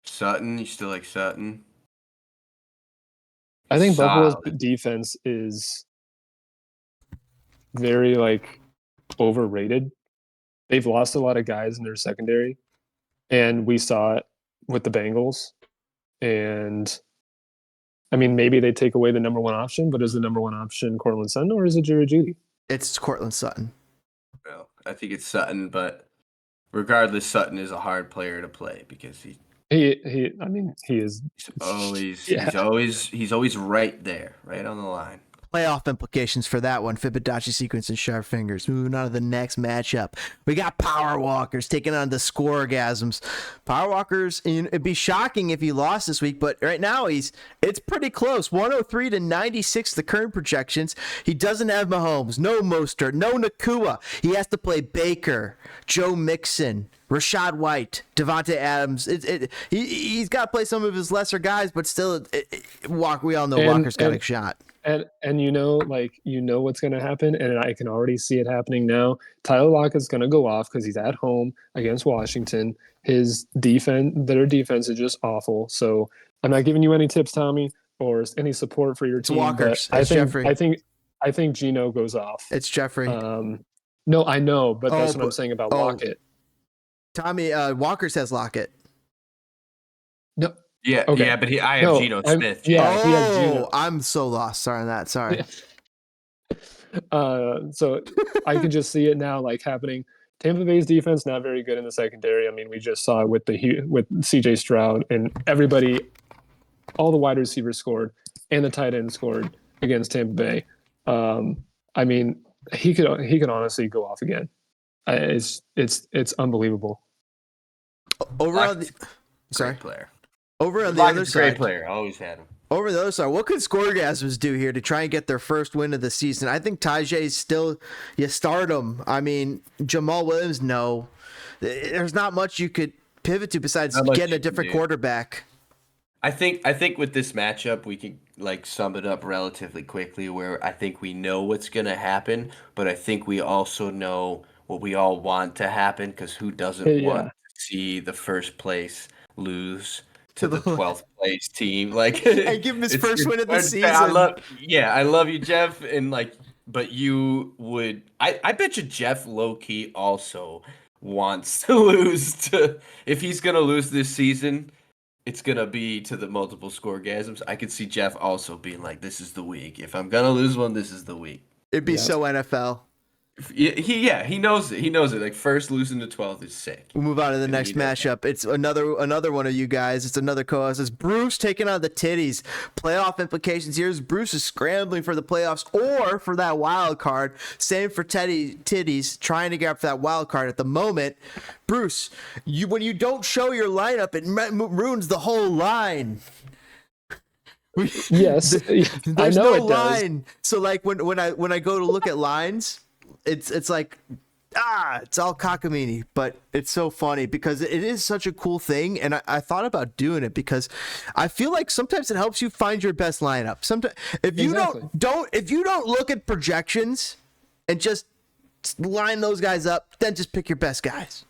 Speaker 4: Sutton, you still like Sutton?
Speaker 5: I think Buffalo's defense is very like overrated. They've lost a lot of guys in their secondary, and we saw it with the Bengals. And I mean, maybe they take away the number one option, but is the number one option Cortland Sutton or is it Jerry Jeudy?
Speaker 3: It's Cortland Sutton.
Speaker 4: Well, I think it's Sutton, but regardless, Sutton is a hard player to play because he is. He's always right there, right on the line.
Speaker 3: Playoff implications for that one. Fibodacci sequence and sharp fingers. Moving on to the next matchup. We got Power Walkers taking on the Scoregasms. Power Walkers, it'd be shocking if he lost this week, but right now it's pretty close. 103 to 96, the current projections. He doesn't have Mahomes, no Mostert, no Nakua. He has to play Baker, Joe Mixon, Rashad White, Devontae Adams. He's got to play some of his lesser guys, but still, we all know Walker's got a shot.
Speaker 5: And you know what's going to happen, and I can already see it happening now. Tyler Lockett's going to go off because he's at home against Washington. Their defense is just awful. So I'm not giving you any tips, Tommy, or any support for your team.
Speaker 3: Walkers.
Speaker 5: It's
Speaker 3: Jeffrey.
Speaker 5: I think Gino goes off.
Speaker 3: It's Jeffrey.
Speaker 5: No, I know, but that's what I'm saying about Lockett.
Speaker 3: Tommy, Walkers has Lockett.
Speaker 5: No.
Speaker 4: Yeah, okay. Yeah, but I have Geno Smith.
Speaker 5: He has Geno.
Speaker 3: I'm so lost. Sorry on that. Sorry.
Speaker 5: So I can just see it now, like happening. Tampa Bay's defense not very good in the secondary. I mean, we just saw it with CJ Stroud and everybody, all the wide receivers scored and the tight end scored against Tampa Bay. I mean, he could honestly go off again. It's unbelievable.
Speaker 3: Over on the
Speaker 4: Great player.
Speaker 3: Over on the other side,
Speaker 4: great player. Always had him.
Speaker 3: Over the other side, what could Scoregasms do here to try and get their first win of the season? I think Tajay's still, you start him. I mean, Jamal Williams, no. There's not much you could pivot to besides getting a different quarterback.
Speaker 4: I think with this matchup, we can like sum it up relatively quickly where I think we know what's going to happen, but I think we also know what we all want to happen because who doesn't want to see the first place lose to the 12th place team? Like,
Speaker 3: and give him his first win of the season.
Speaker 4: I love you, Jeff. And like, but you would, I bet you Jeff low key also wants to lose to, if he's going to lose this season, it's going to be to the multiple Scoregasms. I could see Jeff also being like, this is the week. If I'm going to lose one, this is the week.
Speaker 3: It'd be so NFL.
Speaker 4: He knows it. He knows it. Like, first losing to 12 is sick.
Speaker 3: We'll move on to the next matchup. It's another one of you guys. It's another co-host. It's Bruce taking on the Titties. Playoff implications here is Bruce is scrambling for the playoffs or for that wild card. Same for Titties trying to get up for that wild card at the moment. Bruce, when you don't show your lineup, it ruins the whole line.
Speaker 5: Yes,
Speaker 3: there's no line. So like when I go to look at lines, it's like it's all cockamamie, but it's so funny because it is such a cool thing, and I thought about doing it because I feel like sometimes it helps you find your best lineup. Sometimes if you don't look at projections and just line those guys up, then just pick your best guys.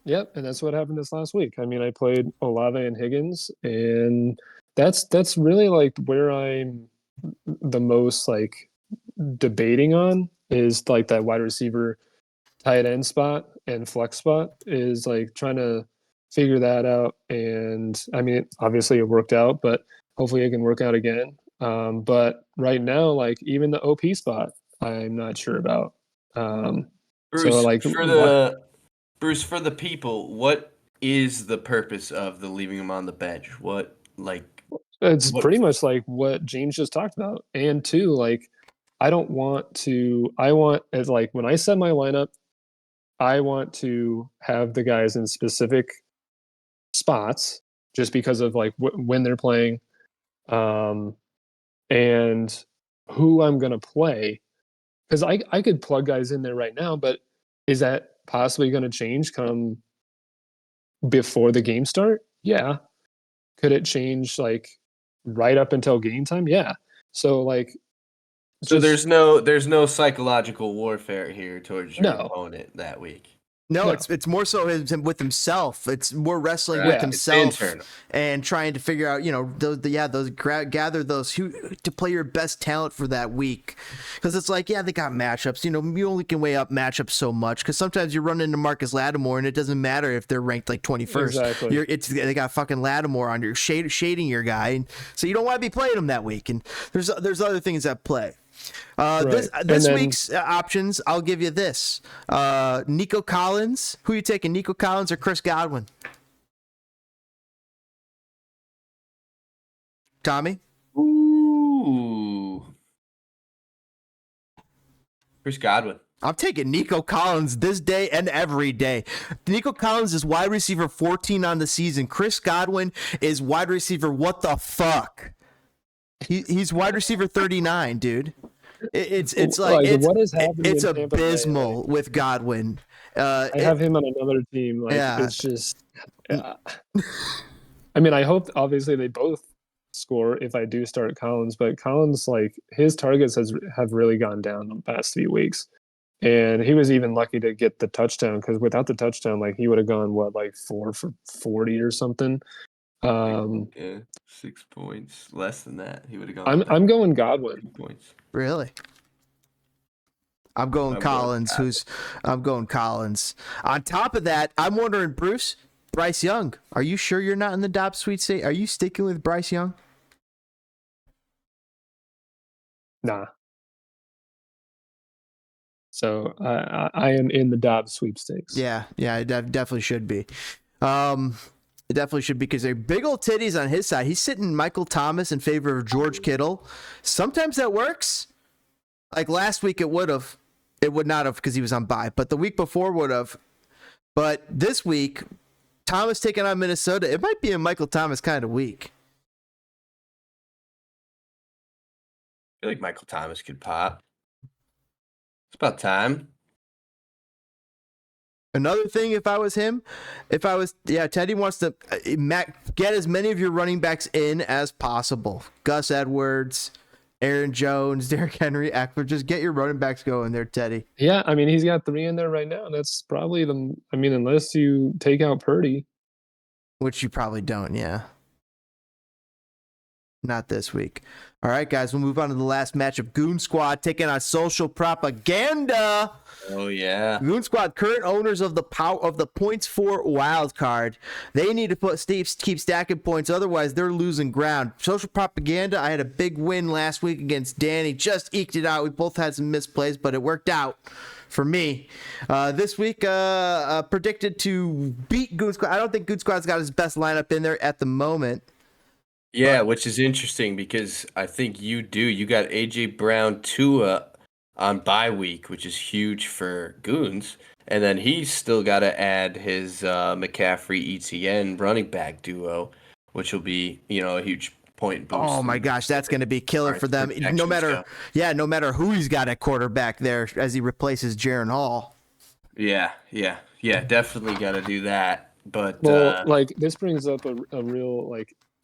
Speaker 5: Yep, and that's what happened this last week. I mean, I played Olave and Higgins, and that's really like where I'm the most like debating on is like that wide receiver tight end spot and flex spot is like trying to figure that out. And I mean, obviously it worked out, but hopefully it can work out again. But right now, like even the OP spot, I'm not sure about.
Speaker 4: Bruce,
Speaker 5: so like
Speaker 4: for the people, what is the purpose of the leaving him on the bench? It's
Speaker 5: pretty much like what James just talked about. And two, like I want as like when I set my lineup, I want to have the guys in specific spots just because of like when they're playing, and who I'm going to play. Because I could plug guys in there right now, but is that possibly going to change come before the game start? Yeah. Could it change like right up until game time? Yeah. So like,
Speaker 4: so there's no psychological warfare here towards your opponent that week.
Speaker 3: No, it's more so him with himself. It's more wrestling with himself and trying to figure out, gather those to play your best talent for that week. Because it's like, they got matchups. You only can weigh up matchups so much. Because sometimes you run into Marcus Lattimore and it doesn't matter if they're ranked like 21st.
Speaker 5: Exactly.
Speaker 3: They got fucking Lattimore on your shading your guy, and so you don't want to be playing him that week. And there's other things at play. This week's options, I'll give you this. Nico Collins. Who you taking, Nico Collins or Chris Godwin? Tommy?
Speaker 4: Ooh. Chris Godwin.
Speaker 3: I'm taking Nico Collins this day and every day. Nico Collins is wide receiver 14 on the season. Chris Godwin is wide receiver what the fuck? He's wide receiver 39, dude. It's like
Speaker 5: what is happening?
Speaker 3: It's abysmal with Godwin.
Speaker 5: I have him on another team. Like, it's just. I mean, I hope obviously they both score if I do start Collins, but Collins, like his targets have really gone down the past few weeks, and he was even lucky to get the touchdown because without the touchdown, like he would have gone 4 for 40 or something.
Speaker 4: 6 points less than that. He would have gone.
Speaker 5: I'm going Godwin.
Speaker 4: Points.
Speaker 3: Really? I'm going Collins. I'm going Collins. On top of that, I'm wondering, Bruce, Bryce Young. Are you sure you're not in the Dobbs Sweet State? Are you sticking with Bryce Young?
Speaker 5: Nah. So I am in the Dobbs sweepstakes.
Speaker 3: Yeah, it definitely should be. It definitely should be because they're big old titties on his side. He's sitting Michael Thomas in favor of George Kittle. Sometimes that works. Like last week, it would have. It would not have because he was on bye. But the week before would have. But this week, Thomas taking on Minnesota. It might be a Michael Thomas kind of week.
Speaker 4: I feel like Michael Thomas could pop. It's about time.
Speaker 3: Another thing, if I was him, Teddy wants to get as many of your running backs in as possible. Gus Edwards, Aaron Jones, Derrick Henry, Eckler. Just get your running backs going there, Teddy.
Speaker 5: Yeah, I mean, he's got 3 in there right now. That's probably unless you take out Purdy.
Speaker 3: Which you probably don't, yeah. Not this week. All right, guys, we'll move on to the last match of Goon Squad taking on Social Propaganda.
Speaker 4: Oh yeah.
Speaker 3: Goon Squad, current owners of the points for wild card. They need to keep stacking points, otherwise they're losing ground. Social Propaganda, I had a big win last week against Danny. Just eked it out. We both had some misplays, but it worked out for me. This week, predicted to beat Goon Squad. I don't think Goon Squad's got his best lineup in there at the moment.
Speaker 4: Yeah, which is interesting because I think you do. You got AJ Brown, Tua on bye week, which is huge for Goons. And then he's still got to add his McCaffrey ETN running back duo, which will be, a huge point boost.
Speaker 3: Oh my gosh, that's going to be killer for them. No matter who he's got at quarterback there as he replaces Jaron Hall.
Speaker 4: Yeah, definitely got to do that. But
Speaker 5: this brings up a real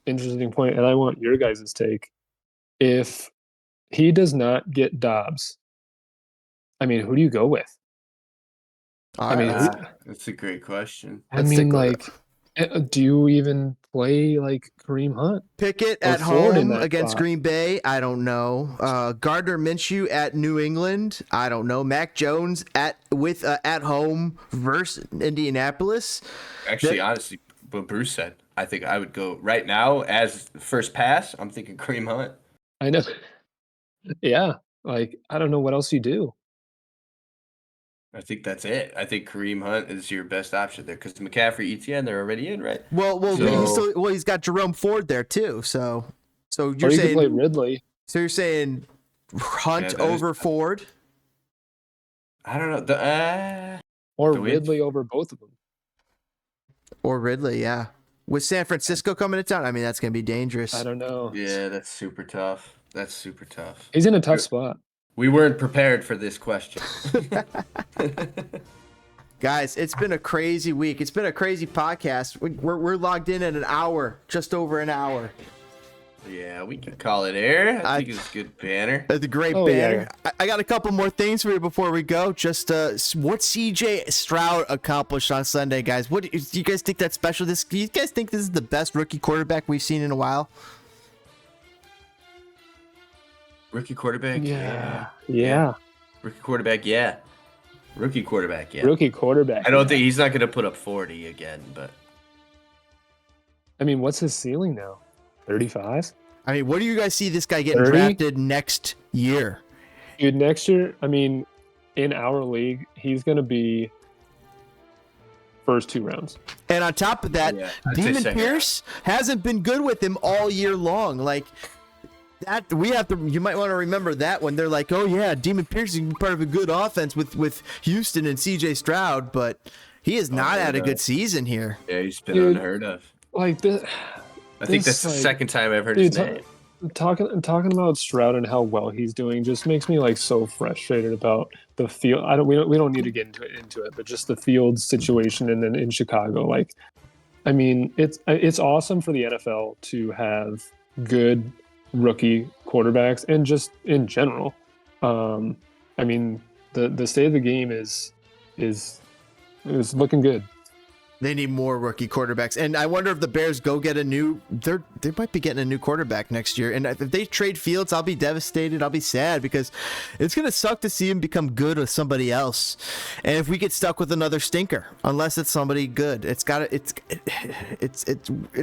Speaker 5: interesting point, and I want your guys' take. If he does not get Dobbs, who do you go with?
Speaker 4: That's a great question.
Speaker 5: Do you even play Kareem Hunt?
Speaker 3: Pickett at home against Green Bay? I don't know. Gardner Minshew at New England? I don't know. Mac Jones at home versus Indianapolis?
Speaker 4: Actually, honestly, what Bruce said, I think I would go right now as first pass. I'm thinking Kareem Hunt.
Speaker 5: I know. Yeah. I don't know what else you do.
Speaker 4: I think that's it. I think Kareem Hunt is your best option there because McCaffrey, ETN, they're already in, right?
Speaker 3: He's got Jerome Ford there too. So you're
Speaker 5: or you
Speaker 3: saying
Speaker 5: could play Ridley.
Speaker 3: So you're saying Hunt over Ford?
Speaker 4: I don't know.
Speaker 5: Or Ridley over both of them.
Speaker 3: Or Ridley, yeah. With San Francisco coming to town, that's going to be dangerous.
Speaker 5: I don't know.
Speaker 4: Yeah, that's super tough.
Speaker 5: He's in a tough spot.
Speaker 4: We weren't prepared for this question.
Speaker 3: Guys, it's been a crazy week. It's been a crazy podcast. We're logged in at an hour, just over an hour.
Speaker 4: Yeah, we can call it air. I think it's a good banner.
Speaker 3: It's a great banner. Yeah. I got a couple more things for you before we go. Just what CJ Stroud accomplished on Sunday, guys. What do you guys think that's special? Do you guys think this is the best rookie quarterback we've seen in a while?
Speaker 4: Rookie quarterback?
Speaker 5: Yeah.
Speaker 4: Rookie quarterback, yeah. Rookie quarterback, yeah.
Speaker 5: Rookie quarterback.
Speaker 4: I don't think he's not going to put up 40 again, but.
Speaker 5: What's his ceiling now? 35?
Speaker 3: What do you guys see this guy getting 30? Drafted next year?
Speaker 5: Dude, next year, in our league, he's going to be first 2 rounds.
Speaker 3: And on top of that, Demon Pierce hasn't been good with him all year long. That you might want to remember that when they're like, oh yeah, Demon Pierce is part of a good offense with Houston and CJ Stroud, but he has not had a good season here.
Speaker 4: Yeah, he's been unheard of.
Speaker 5: I
Speaker 4: think that's the second time I've heard his name.
Speaker 5: Talking about Stroud and how well he's doing just makes me so frustrated about the field. We don't need to get into it, but just the field situation and then in Chicago. It's awesome for the NFL to have good rookie quarterbacks and just in general. The state of the game is looking good.
Speaker 3: They need more rookie quarterbacks. And I wonder if the Bears go get they might be getting a new quarterback next year. And if they trade Fields, I'll be devastated. I'll be sad because it's going to suck to see him become good with somebody else. And if we get stuck with another stinker, unless it's somebody good, it's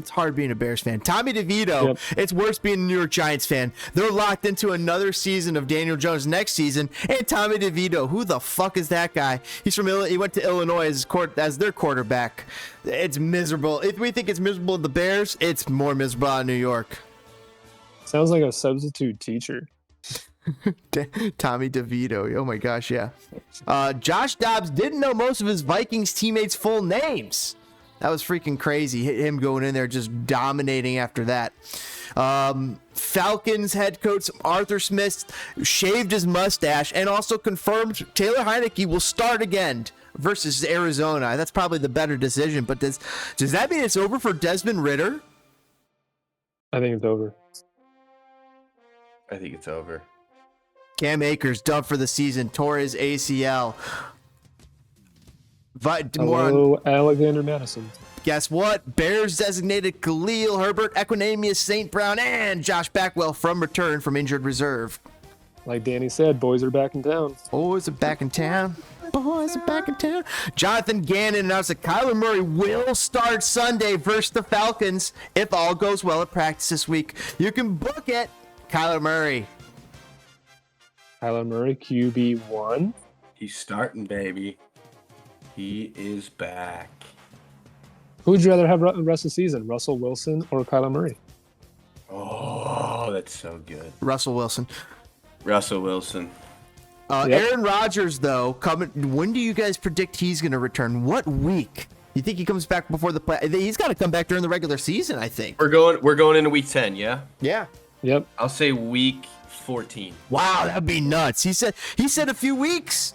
Speaker 3: hard being a Bears fan. Tommy DeVito, yep. It's worse being a New York Giants fan. They're locked into another season of Daniel Jones next season. And Tommy DeVito, who the fuck is that guy? He went to Illinois as their quarterback. It's miserable. If we think it's miserable at the Bears, it's more miserable in New York.
Speaker 5: Sounds like a substitute teacher.
Speaker 3: Tommy DeVito. Oh my gosh, yeah. Josh Dobbs didn't know most of his Vikings teammates' full names. That was freaking crazy. Him going in there just dominating after that. Falcons head coach Arthur Smith shaved his mustache and also confirmed Taylor Heineke will start again versus Arizona. That's probably the better decision, but does that mean it's over for Desmond Ridder?
Speaker 5: I think it's over.
Speaker 4: I think it's over.
Speaker 3: Cam Akers dubbed for the season, tore his ACL.
Speaker 5: Hello, Alexander Madison.
Speaker 3: Guess what? Bears designated Khalil Herbert, Equanimeous St. Brown, and Josh Backwell from return from injured reserve.
Speaker 5: Like Danny said, boys are back in town.
Speaker 3: Boys are back in town. Boys are back in town. Jonathan Gannon announced that Kyler Murray will start Sunday versus the Falcons if all goes well at practice this week. You can book it. Kyler Murray.
Speaker 5: Kyler Murray, QB1.
Speaker 4: He's starting, baby. He is back.
Speaker 5: Who would you rather have the rest of the season, Russell Wilson or Kyler Murray?
Speaker 4: Oh, that's so good.
Speaker 3: Russell Wilson.
Speaker 4: Russell Wilson.
Speaker 3: Yep. Aaron Rodgers, though, when do you guys predict he's going to return? What week? You think he comes back before the play? He's got to come back during the regular season, I think.
Speaker 4: We're going into week 10, yeah?
Speaker 3: Yeah.
Speaker 5: Yep.
Speaker 4: I'll say week 14.
Speaker 3: Wow, that'd be nuts. He said a few weeks.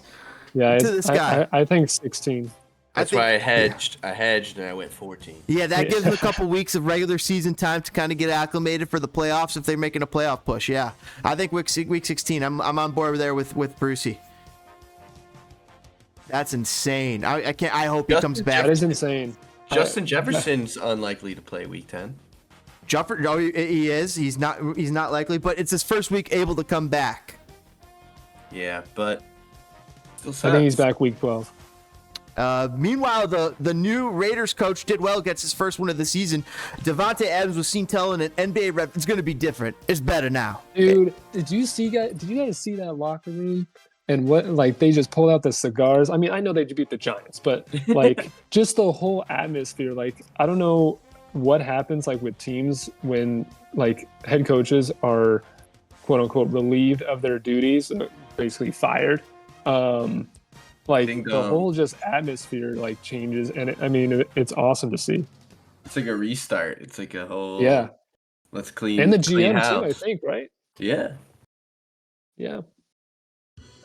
Speaker 5: Yeah,
Speaker 3: to this guy.
Speaker 5: I think 16.
Speaker 4: That's why I hedged. Yeah. I hedged and I went 14.
Speaker 3: Yeah, that gives him a couple weeks of regular season time to kind of get acclimated for the playoffs if they're making a playoff push. Yeah, I think week 16. I'm on board there with Brucey. That's insane. I can't. I hope he comes back.
Speaker 5: That is insane.
Speaker 4: Justin Jefferson's unlikely to play week 10.
Speaker 3: He is. He's not likely, but it's his first week able to come back.
Speaker 4: Yeah, but still
Speaker 5: I think he's back week 12.
Speaker 3: Meanwhile, the new Raiders coach did well, gets his first win of the season. Devontae Adams was seen telling an NBA rep, "It's going to be different. It's better now."
Speaker 5: Dude, did you guys see that locker room? And what, like, they just pulled out the cigars. I mean, I know they beat the Giants, but like just the whole atmosphere. Like, I don't know what happens like with teams when like head coaches are quote unquote relieved of their duties, basically fired. Like the whole just atmosphere like changes, and it's awesome to see.
Speaker 4: It's like a restart. It's like a whole let's clean
Speaker 5: and the GM
Speaker 4: house.
Speaker 5: too, I think, right?
Speaker 4: Yeah.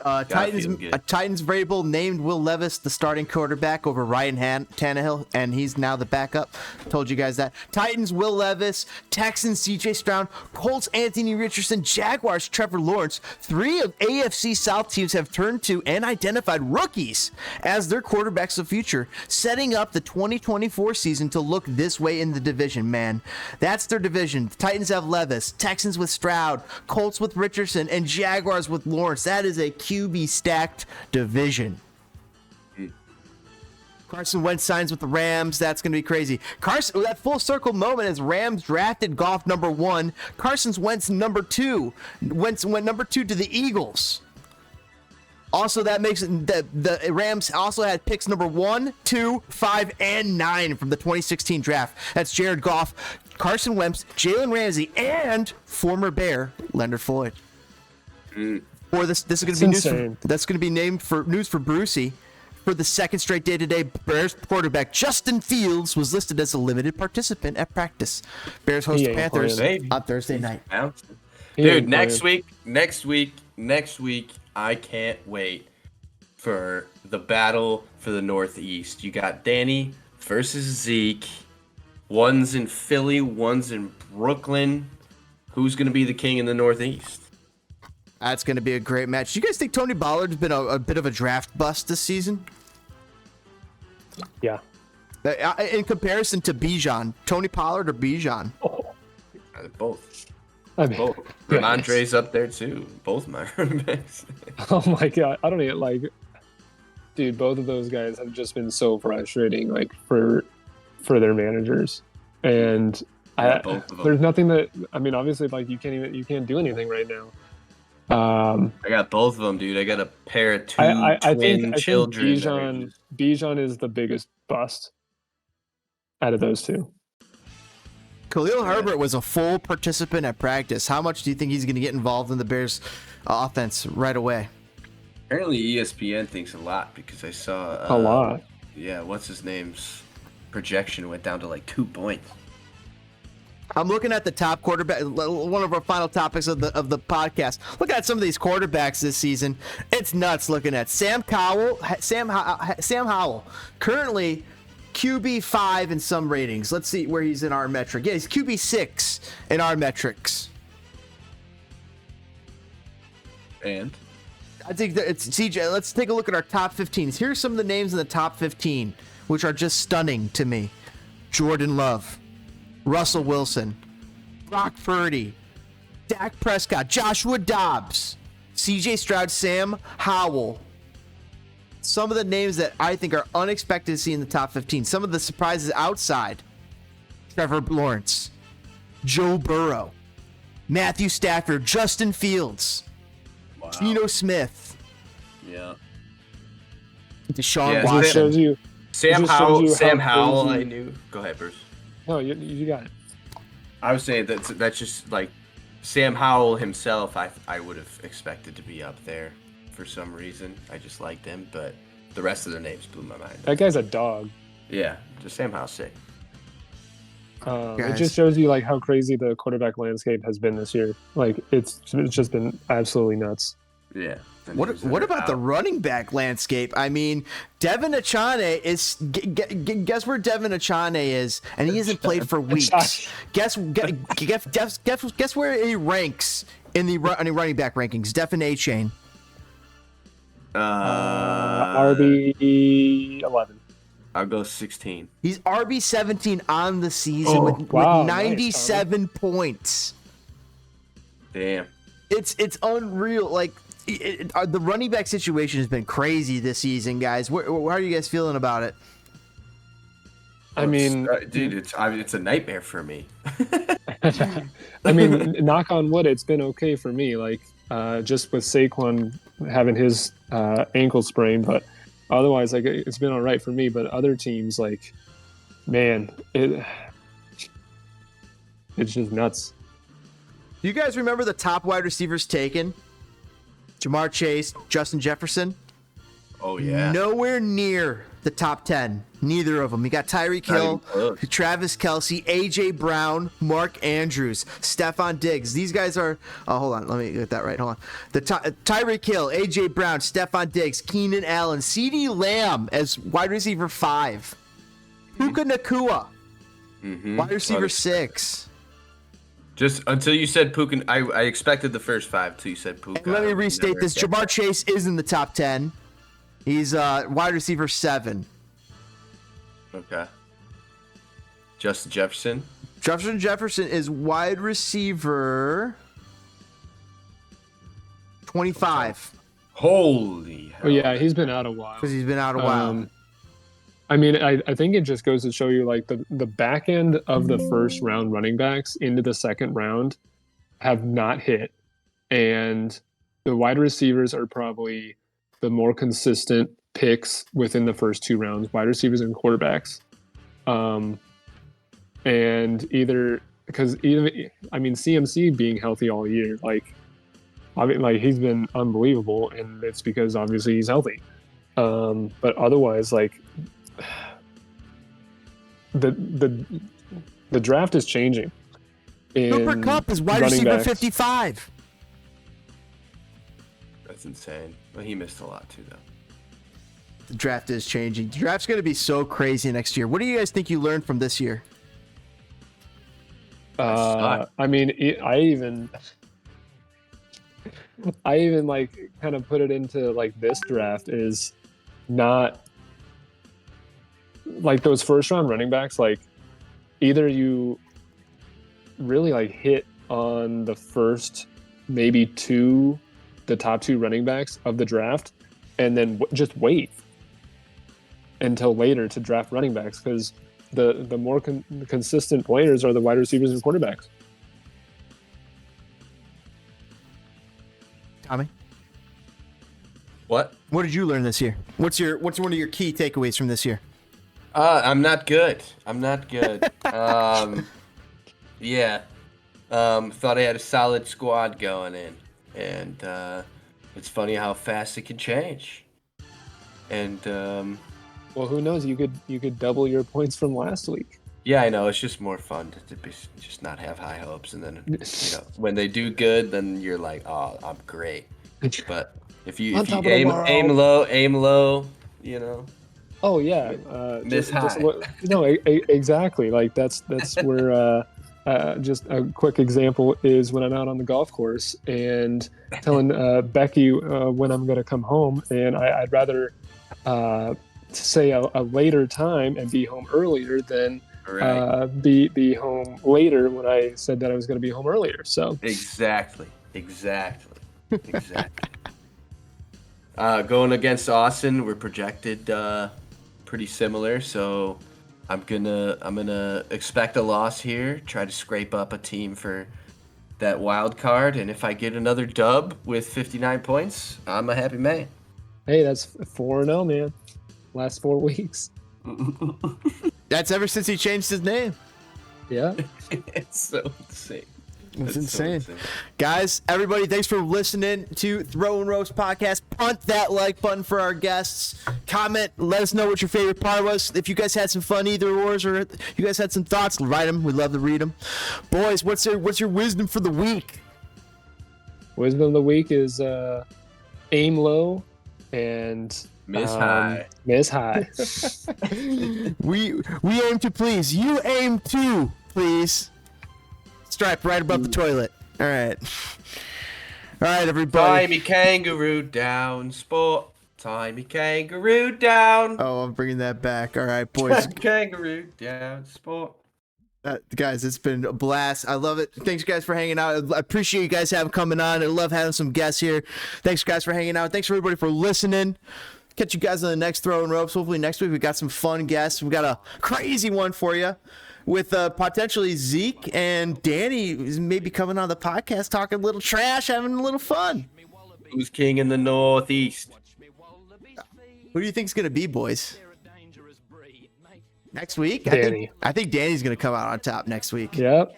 Speaker 3: Titans variable named Will Levis the starting quarterback over Ryan Tannehill, and he's now the backup. Told you guys that. Titans Will Levis, Texans CJ Stroud, Colts Anthony Richardson, Jaguars Trevor Lawrence. 3 of AFC South teams have turned to and identified rookies as their quarterbacks of the future, setting up the 2024 season to look this way in the division, man. That's their division. The Titans have Levis, Texans with Stroud, Colts with Richardson, and Jaguars with Lawrence. That is a QB stacked division. Carson Wentz signs with the Rams. That's going to be crazy. That full circle moment as Rams drafted Goff number 1. Carson's Wentz number 2. Wentz went number 2 to the Eagles. Also, that makes it the Rams also had picks number 1, 2, 5, and 9 from the 2016 draft. That's Jared Goff, Carson Wentz, Jalen Ramsey, and former Bear Leonard Floyd. Or this is going to be news. That's going to be named for news for Brucey. For the second straight day today, Bears quarterback Justin Fields was listed as a limited participant at practice. Bears host the Panthers on Thursday night.
Speaker 4: Dude, next week, I can't wait for the battle for the Northeast. You got Danny versus Zeke. One's in Philly, one's in Brooklyn. Who's going to be the king in the Northeast?
Speaker 3: That's going to be a great match. Do you guys think Tony Ballard's been a bit of a draft bust this season?
Speaker 5: Yeah.
Speaker 3: In comparison to Bijan, Tony Pollard or Bijan?
Speaker 4: Both.
Speaker 5: I mean,
Speaker 4: Both. Ramondre's up there too. Both my running backs.
Speaker 5: oh my god, I don't even like. Dude, both of those guys have just been so frustrating, like for their managers, and
Speaker 4: Yeah, both of them.
Speaker 5: there's nothing that I mean. Obviously, like you can't do anything right now.
Speaker 4: I got both of them, dude. I got a pair of two
Speaker 5: I
Speaker 4: twin
Speaker 5: think
Speaker 4: children. that are just-
Speaker 5: Bijan is the biggest bust out of those two.
Speaker 3: Khalil Herbert was a full participant at practice. How much do you think he's going to get involved in the Bears' offense right away?
Speaker 4: Apparently, ESPN thinks a lot because I saw
Speaker 5: A lot.
Speaker 4: Yeah, what's his name's projection went down to like 2 points.
Speaker 3: I'm looking at the top quarterback. One of our final topics of the podcast. Look at some of these quarterbacks this season. It's nuts. Looking at Sam Howell, currently QB5 in some ratings. Let's see where he's in our metric. Yeah, he's QB6 in our metrics.
Speaker 4: And
Speaker 3: I think that it's CJ. Let's take a look at our top 15. Here's some of the names in the top 15, which are just stunning to me. Jordan Love, Russell Wilson, Brock Purdy, Dak Prescott, Joshua Dobbs, CJ Stroud, Sam Howell. Some of the names that I think are unexpected to see in the top 15. Some of the surprises outside. Trevor Lawrence, Joe Burrow, Matthew Stafford, Justin Fields, Geno Smith,
Speaker 4: yeah,
Speaker 3: Deshaun
Speaker 4: Yeah,
Speaker 5: It
Speaker 3: Watson.
Speaker 5: just shows you.
Speaker 4: Sam
Speaker 5: just shows you
Speaker 4: Howell.
Speaker 5: how
Speaker 4: I
Speaker 5: crazy-
Speaker 4: knew. Go ahead, Bruce.
Speaker 5: No, you got it.
Speaker 4: I was saying that's just like Sam Howell himself. I would have expected to be up there for some reason. I just liked him, but the rest of their names blew my mind.
Speaker 5: That guy's a dog.
Speaker 4: Yeah, just Sam Howell's sick.
Speaker 5: It
Speaker 3: Guys.
Speaker 5: just shows you like how crazy the quarterback landscape has been this year. Like it's just been absolutely nuts.
Speaker 4: Yeah.
Speaker 3: What about the running back landscape? I mean, Devin Achane is. Guess where Devin Achane is, and he hasn't played for weeks. Guess where he ranks in the running back rankings? Devin Achane.
Speaker 5: RB 11.
Speaker 4: I'll go 16.
Speaker 3: He's RB 17 on the season
Speaker 5: Oh,
Speaker 3: with
Speaker 5: wow, nice,
Speaker 3: 97 points.
Speaker 4: Damn.
Speaker 3: It's unreal. Like the running back situation has been crazy this season, guys. How are you guys feeling about it?
Speaker 5: I mean,
Speaker 4: dude, it's a nightmare for me.
Speaker 5: I mean, knock on wood, it's been okay for me. Like just with Saquon having his ankle sprain, but otherwise, like it's been all right for me. But other teams, like, man, it's just nuts.
Speaker 3: Do you guys remember the top wide receivers taken? Jamar Chase, Justin Jefferson.
Speaker 4: Oh yeah.
Speaker 3: Nowhere near the top 10. Neither of them. You got Tyreek
Speaker 4: Not
Speaker 3: Hill,
Speaker 4: even close.
Speaker 3: Travis Kelce, A.J. Brown, Mark Andrews, Stephon Diggs. These guys are... Oh, hold on. Let me get that right. Hold on. Tyreek Hill, A.J. Brown, Stephon Diggs, Keenan Allen, CeeDee Lamb as wide receiver 5. Puka Nakua, wide receiver 6.
Speaker 4: Just until you said Puka, I expected the first 5 till you said Puka.
Speaker 3: And let me restate
Speaker 4: Never
Speaker 3: this.
Speaker 4: get
Speaker 3: Jamar
Speaker 4: that.
Speaker 3: Chase is in the top 10. He's wide receiver 7.
Speaker 4: Okay. Justin Jefferson.
Speaker 3: Justin Jefferson is wide receiver 25
Speaker 4: Holy hell.
Speaker 5: Oh yeah, he's been out a while.
Speaker 3: because he's been out a while.
Speaker 5: I mean, I think it just goes to show you like the back end of the first round running backs into the second round have not hit, and the wide receivers are probably the more consistent picks within the first 2 rounds, wide receivers and quarterbacks. And either because even I mean CMC being healthy all year, like I mean, like he's been unbelievable, and it's because obviously he's healthy. But otherwise, like the draft is changing.
Speaker 3: Cooper
Speaker 5: in
Speaker 3: Kupp is wide
Speaker 5: running
Speaker 3: receiver
Speaker 5: backs.
Speaker 3: 55.
Speaker 4: That's insane. Well, he missed a lot too, though.
Speaker 3: The draft is changing. The draft's going to be so crazy next year. What do you guys think you learned from this year?
Speaker 5: I mean, I even like kind of put it into like this draft is not like those first round running backs, like either you really like hit on the first maybe the top two running backs of the draft, and then just wait until later to draft running backs, because the more consistent players are the wide receivers and quarterbacks.
Speaker 3: Tommy,
Speaker 4: What?
Speaker 3: what did you learn this year? What's one of your key takeaways from this year?
Speaker 4: I'm not good. Yeah. Thought I had a solid squad going in, and it's funny how fast it can change. And
Speaker 5: Well, who knows? You could double your points from last week.
Speaker 4: yeah, I know, it's just more fun to just not have high hopes, and then when they do good, then you're like, oh, I'm great. But if you aim low,
Speaker 5: Oh yeah,
Speaker 4: miss high.
Speaker 5: Exactly. Like that's where. Just a quick example is when I'm out on the golf course and telling Becky when I'm going to come home, and I'd rather say a later time and be home earlier than be home later when I said that I was going to be home earlier. So
Speaker 4: exactly. Going against Austin, we're projected pretty similar, so I'm gonna expect a loss here. Try to scrape up a team for that wild card, and if I get another dub with 59 points, I'm a happy man.
Speaker 5: Hey, that's 4-0, man. Last 4 weeks.
Speaker 3: That's ever since he changed his name.
Speaker 5: Yeah.
Speaker 4: It's so insane.
Speaker 3: It's insane. Guys, everybody, thanks for listening to Throw and Roast Podcast. Punt that like button for our guests. Comment, let us know what your favorite part was. If you guys had some fun either wars, or you guys had some thoughts, write them. We'd love to read them. Boys, what's your wisdom for the week?
Speaker 5: Wisdom of the week is aim low and
Speaker 4: miss high.
Speaker 5: Miss high.
Speaker 3: We aim to please. You aim to please. Stripe right above the toilet. All right, everybody.
Speaker 4: Tie me kangaroo down, sport. Tie me kangaroo down.
Speaker 3: Oh, I'm bringing that back. All right, boys.
Speaker 4: Kangaroo down, sport.
Speaker 3: Guys, it's been a blast. I love it. Thanks, guys, for hanging out. I appreciate you guys coming on. I love having some guests here. Thanks, guys, for hanging out. Thanks for everybody for listening. Catch you guys on the next Throwing Ropes. Hopefully next week we got some fun guests. We got a crazy one for you, with potentially Zeke and Danny maybe coming on the podcast, talking a little trash, having a little fun.
Speaker 4: Who's king in the Northeast?
Speaker 3: Who do you think's gonna be, boys? Next week?
Speaker 5: Danny.
Speaker 3: I think Danny's gonna come out on top next week.
Speaker 5: Yep.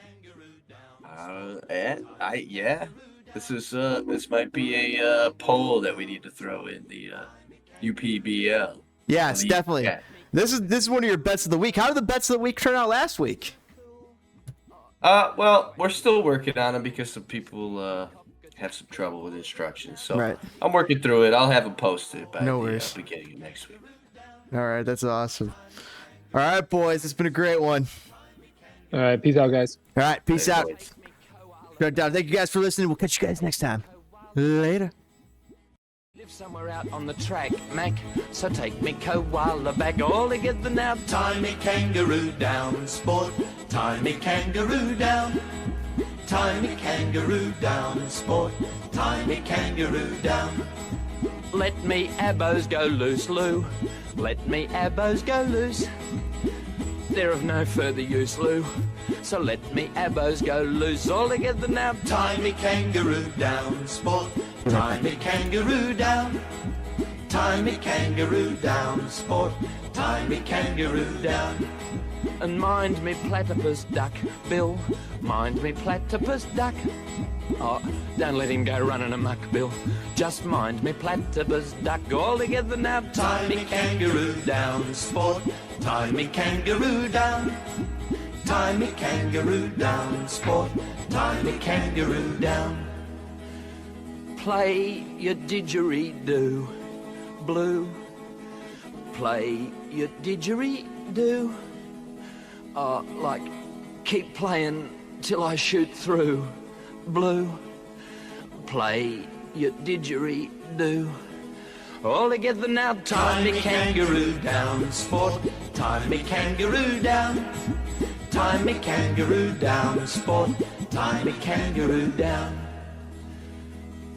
Speaker 4: Yeah. This might be a poll that we need to throw in the UPBL.
Speaker 3: Yes, definitely. Yeah. This is one of your bets of the week. How did the bets of the week turn out last week?
Speaker 4: Well, we're still working on them because some people have some trouble with instructions. So
Speaker 3: right.
Speaker 4: I'm working through it. I'll have them posted by
Speaker 3: the
Speaker 4: beginning of next week.
Speaker 3: All right, that's awesome. All right, boys, it's been a great one.
Speaker 5: All right, peace out, guys.
Speaker 3: All right, peace out. Thank you guys for listening. We'll catch you guys next time. Later.
Speaker 1: Live somewhere out on the track, Mac, so take me koala back all together now.
Speaker 2: Tie me kangaroo down, sport. Tie me kangaroo down. Tie me kangaroo down, sport. Tie me kangaroo down.
Speaker 1: Let me abos go loose, Lou. Let me abos go loose. They're of no further use, Lou. So let me abos go loose all together now.
Speaker 2: Tie me kangaroo down, sport. Tie me kangaroo down. Tie me kangaroo down, sport. Tie me kangaroo down.
Speaker 1: And mind me platypus duck, Bill. Mind me platypus duck. Oh, don't let him go running amok, Bill. Just mind me platypus duck all together now.
Speaker 2: Tie me kangaroo down, sport. Tie me kangaroo down. Tie me kangaroo down, sport. Tie me kangaroo down.
Speaker 1: Play your didgeridoo, Blue. Play your didgeridoo. Like, keep playing till I shoot through, Blue. Play your didgeridoo. All together now, tie me kangaroo down, sport.
Speaker 2: tie me kangaroo down. Tie me kangaroo down, sport, tie me kangaroo down.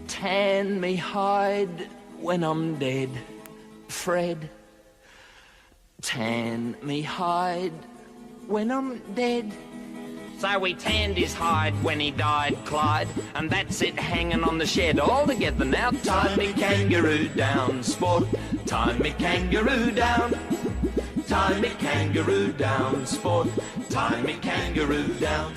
Speaker 1: Tan me hide when I'm dead, Fred. Tan me hide when I'm dead. So we tanned his hide when he died, Clyde, and that's it hanging on the shed all together now.
Speaker 2: Tie me kangaroo down, sport, tie me kangaroo down. Tie me kangaroo down, sport, tie me kangaroo down.